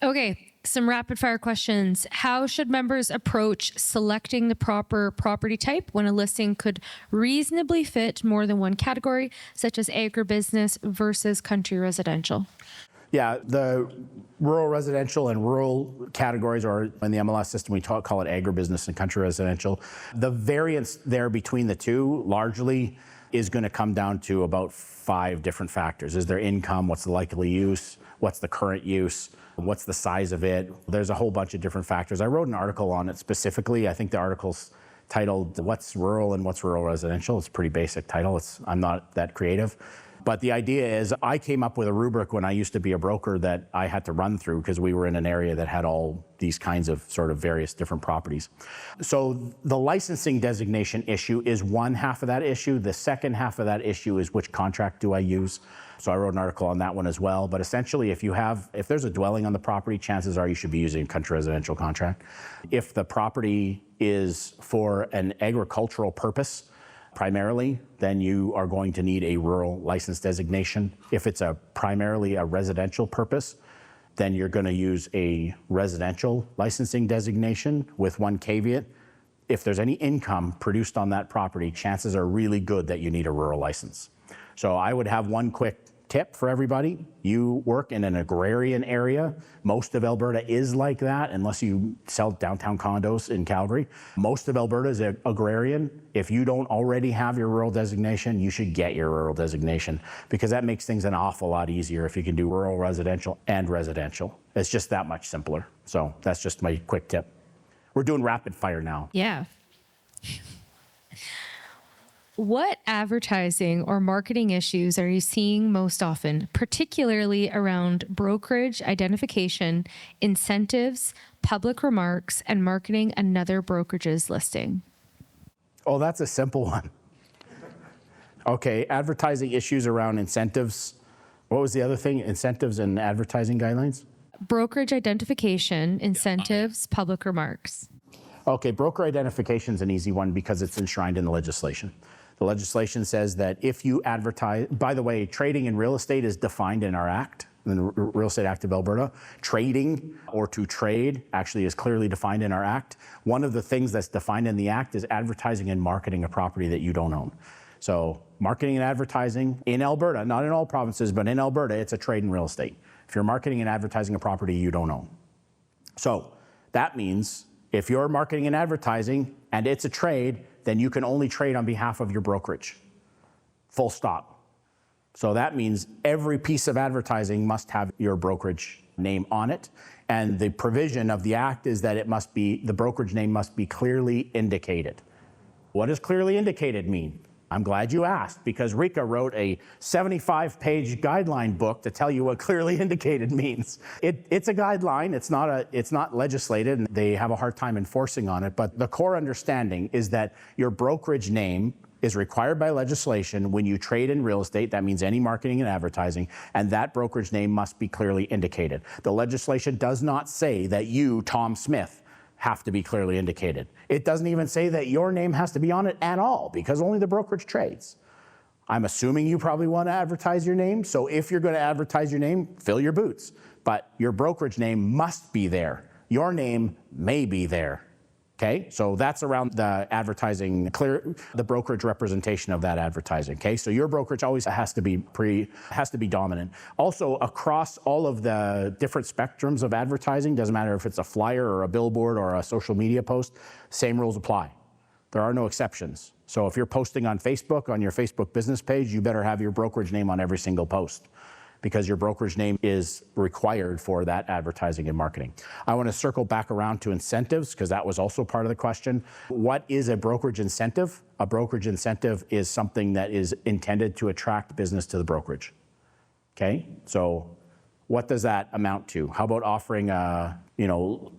Okay, some rapid fire questions. How should members approach selecting the proper property type when a listing could reasonably fit more than one category, such as agribusiness versus country residential? Yeah, the rural residential and rural categories, or in the MLS system, we call it agribusiness and country residential. The variance there between the two largely is going to come down to about 5 different factors. Is there income? What's the likely use? What's the current use? What's the size of it? There's a whole bunch of different factors. I wrote an article on it specifically. I think the article's titled What's Rural and What's Rural Residential. It's a pretty basic title. I'm not that creative. But the idea is I came up with a rubric when I used to be a broker that I had to run through because we were in an area that had all these kinds of sort of various different properties. So the licensing designation issue is one half of that issue. The second half of that issue is which contract do I use? So I wrote an article on that one as well. But essentially, if there's a dwelling on the property, chances are you should be using a country residential contract. If the property is for an agricultural purpose, primarily, then you are going to need a rural license designation. If it's primarily a residential purpose, then you're going to use a residential licensing designation with one caveat. If there's any income produced on that property, chances are really good that you need a rural license. So I would have one quick tip for everybody. You work in an agrarian area. Most of Alberta is like that, unless you sell downtown condos in Calgary. Most of Alberta is agrarian. If you don't already have your rural designation, you should get your rural designation, because that makes things an awful lot easier if you can do rural residential and residential. It's just that much simpler. So that's just my quick tip. We're doing rapid fire now. Yeah. What advertising or marketing issues are you seeing most often, particularly around brokerage identification, incentives, public remarks, and marketing another brokerage's listing? Oh, that's a simple one. Okay, advertising issues around incentives. What was the other thing? Incentives and advertising guidelines? Brokerage identification, incentives, public remarks. Okay, broker identification is an easy one because it's enshrined in the legislation. The legislation says that if you advertise, by the way, trading in real estate is defined in our act. in the Real Estate Act of Alberta. Trading or to trade actually is clearly defined in our act. One of the things that's defined in the act is advertising and marketing a property that you don't own. So marketing and advertising in Alberta, not in all provinces, but in Alberta, it's a trade in real estate. If you're marketing and advertising a property you don't own. So that means if you're marketing and advertising and it's a trade, then you can only trade on behalf of your brokerage. Full stop. So that means every piece of advertising must have your brokerage name on it. And the provision of the act is that the brokerage name must be clearly indicated. What does clearly indicated mean? I'm glad you asked, because Rika wrote a 75-page guideline book to tell you what clearly indicated means. It's a guideline, it's not legislated, and they have a hard time enforcing on it, but the core understanding is that your brokerage name is required by legislation when you trade in real estate. That means any marketing and advertising, and that brokerage name must be clearly indicated. The legislation does not say that you, Tom Smith, have to be clearly indicated. It doesn't even say that your name has to be on it at all, because only the brokerage trades. I'm assuming you probably want to advertise your name, so if you're going to advertise your name, fill your boots. But your brokerage name must be there. Your name may be there. Okay, so that's around the advertising, the brokerage representation of that advertising. Okay, so your brokerage always has to be dominant. Also, across all of the different spectrums of advertising, doesn't matter if it's a flyer or a billboard or a social media post, same rules apply. There are no exceptions. So if you're posting on Facebook, on your Facebook business page, you better have your brokerage name on every single post, because your brokerage name is required for that advertising and marketing. I want to circle back around to incentives, because that was also part of the question. What is a brokerage incentive? A brokerage incentive is something that is intended to attract business to the brokerage. Okay, so what does that amount to? How about offering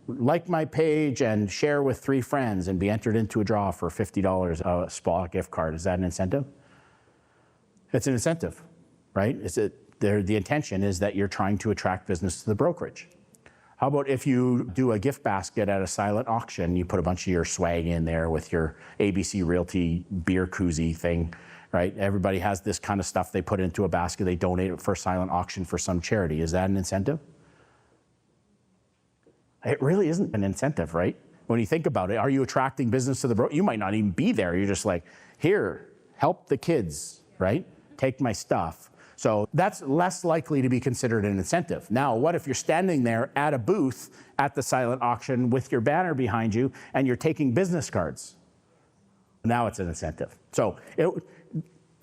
like my page and share with 3 friends and be entered into a draw for $50 a spa gift card? Is that an incentive? It's an incentive, right? The intention is that you're trying to attract business to the brokerage. How about if you do a gift basket at a silent auction, you put a bunch of your swag in there with your ABC Realty beer koozie thing, right? Everybody has this kind of stuff they put into a basket, they donate it for a silent auction for some charity. Is that an incentive? It really isn't an incentive, right? When you think about it, are you attracting business to the brokerage? You might not even be there. You're just like, here, help the kids, right? Take my stuff. So that's less likely to be considered an incentive. Now, what if you're standing there at a booth at the silent auction with your banner behind you and you're taking business cards? Now it's an incentive. So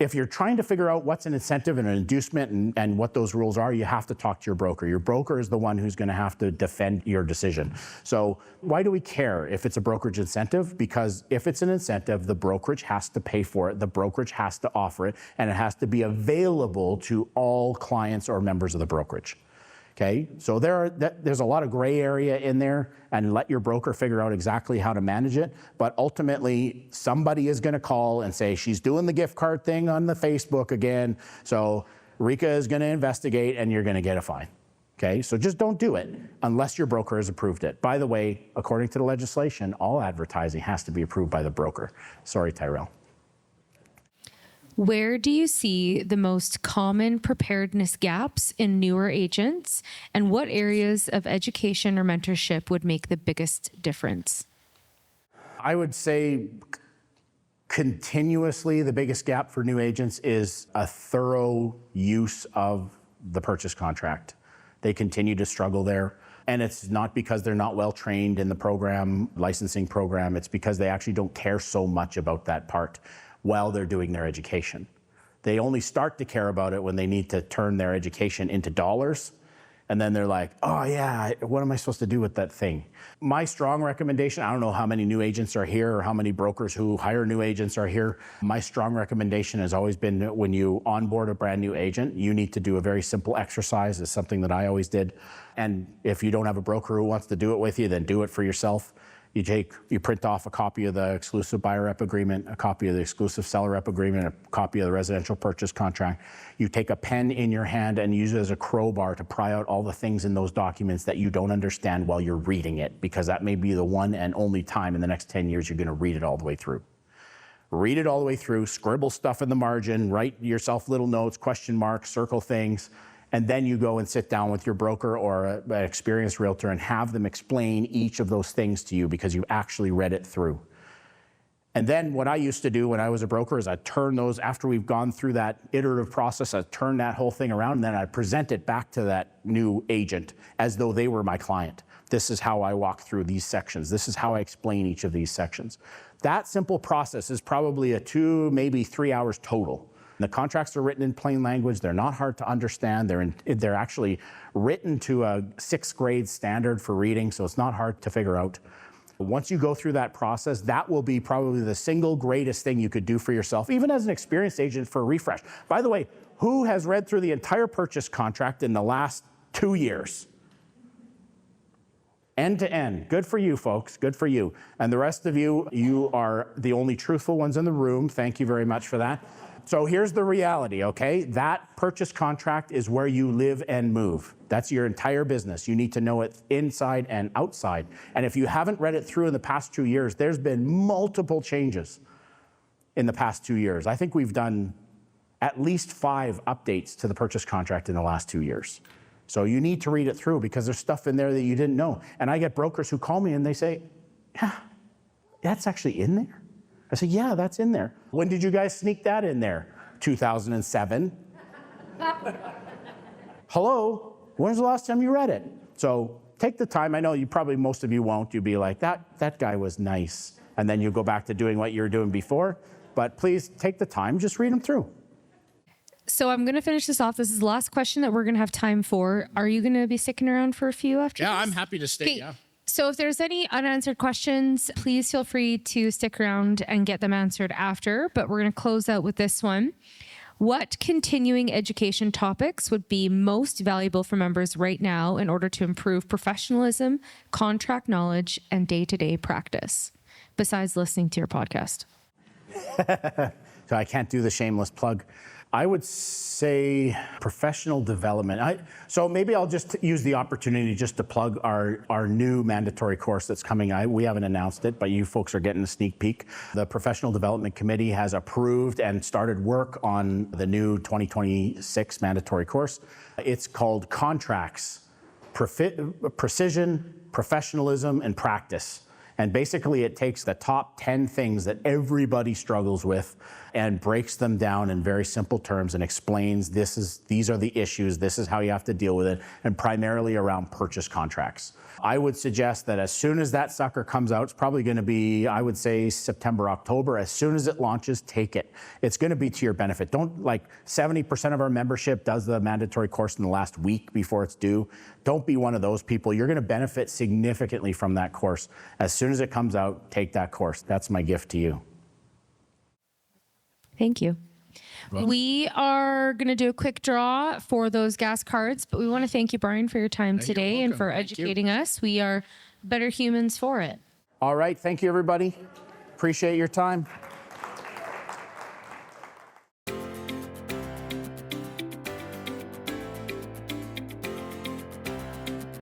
if you're trying to figure out what's an incentive and an inducement and what those rules are, you have to talk to your broker. Your broker is the one who's going to have to defend your decision. So why do we care if it's a brokerage incentive? Because if it's an incentive, the brokerage has to pay for it, the brokerage has to offer it, and it has to be available to all clients or members of the brokerage. Okay, so there's a lot of gray area in there, and let your broker figure out exactly how to manage it. But ultimately, somebody is going to call and say, she's doing the gift card thing on the Facebook again. So Rika is going to investigate and you're going to get a fine. Okay, so just don't do it unless your broker has approved it. By the way, according to the legislation, all advertising has to be approved by the broker. Sorry, Tyrell. Where do you see the most common preparedness gaps in newer agents, and what areas of education or mentorship would make the biggest difference? I would say continuously the biggest gap for new agents is a thorough use of the purchase contract. They continue to struggle there. And it's not because they're not well trained in the program, licensing program, it's because they actually don't care so much about that part while they're doing their education. They only start to care about it when they need to turn their education into dollars. And then they're like, oh yeah, what am I supposed to do with that thing? My strong recommendation, I don't know how many new agents are here or how many brokers who hire new agents are here. My strong recommendation has always been when you onboard a brand new agent, you need to do a very simple exercise. It's something that I always did. And if you don't have a broker who wants to do it with you, then do it for yourself. You print off a copy of the exclusive buyer rep agreement, a copy of the exclusive seller rep agreement, a copy of the residential purchase contract. You take a pen in your hand and use it as a crowbar to pry out all the things in those documents that you don't understand while you're reading it, because that may be the one and only time in the next 10 years you're going to read it all the way through. Read it all the way through, scribble stuff in the margin, write yourself little notes, question marks, circle things, And then you go and sit down with your broker or an experienced realtor and have them explain each of those things to you because you actually read it through. And then what I used to do when I was a broker is I'd turn those, after we've gone through that iterative process, I'd turn that whole thing around and then I'd present it back to that new agent as though they were my client. This is how I walk through these sections. This is how I explain each of these sections. That simple process is probably a 2, maybe 3 hours total. The contracts are written in plain language. They're not hard to understand. They're actually written to a 6th grade standard for reading, so it's not hard to figure out. Once you go through that process, that will be probably the single greatest thing you could do for yourself, even as an experienced agent, for a refresh. By the way, who has read through the entire purchase contract in the last 2 years? End to end. Good for you, folks. Good for you. And the rest of you, you are the only truthful ones in the room. Thank you very much for that. So here's the reality, okay? That purchase contract is where you live and move. That's your entire business. You need to know it inside and outside. And if you haven't read it through in the past 2 years, there's been multiple changes in the past 2 years. I think we've done at least 5 updates to the purchase contract in the last 2 years. So you need to read it through because there's stuff in there that you didn't know. And I get brokers who call me and they say, yeah, that's actually in there? I say, yeah, that's in there. When did you guys sneak that in there? 2007. Hello? When's the last time you read it? So take the time. I know you probably, most of you won't. You'll be like, that guy was nice. And then you go back to doing what you were doing before. But please take the time, just read them through. So I'm going to finish this off. This is the last question that we're going to have time for. Are you going to be sticking around for a few after this? I'm happy to stay, yeah. So if there's any unanswered questions, please feel free to stick around and get them answered after. But we're going to close out with this one. What continuing education topics would be most valuable for members right now in order to improve professionalism, contract knowledge, and day-to-day practice, besides listening to your podcast? So I can't do the shameless plug. I would say professional development. So maybe I'll just use the opportunity just to plug our new mandatory course that's coming. We haven't announced it, but you folks are getting a sneak peek. The Professional Development Committee has approved and started work on the new 2026 mandatory course. It's called Contracts, Precision, Professionalism, and Practice. And basically it takes the top 10 things that everybody struggles with and breaks them down in very simple terms and explains these are the issues, this is how you have to deal with it, and primarily around purchase contracts. I would suggest that as soon as that sucker comes out, it's probably going to be, I would say, September, October. As soon as it launches, take it. It's going to be to your benefit. Don't, like 70% of our membership does the mandatory course in the last week before it's due. Don't be one of those people. You're going to benefit significantly from that course. As soon as it comes out, take that course. That's my gift to you. Thank you. We are going to do a quick draw for those gas cards, but we want to thank you, Bryan, for your time today and for educating us. We are better humans for it. All right. Thank you, everybody. Appreciate your time.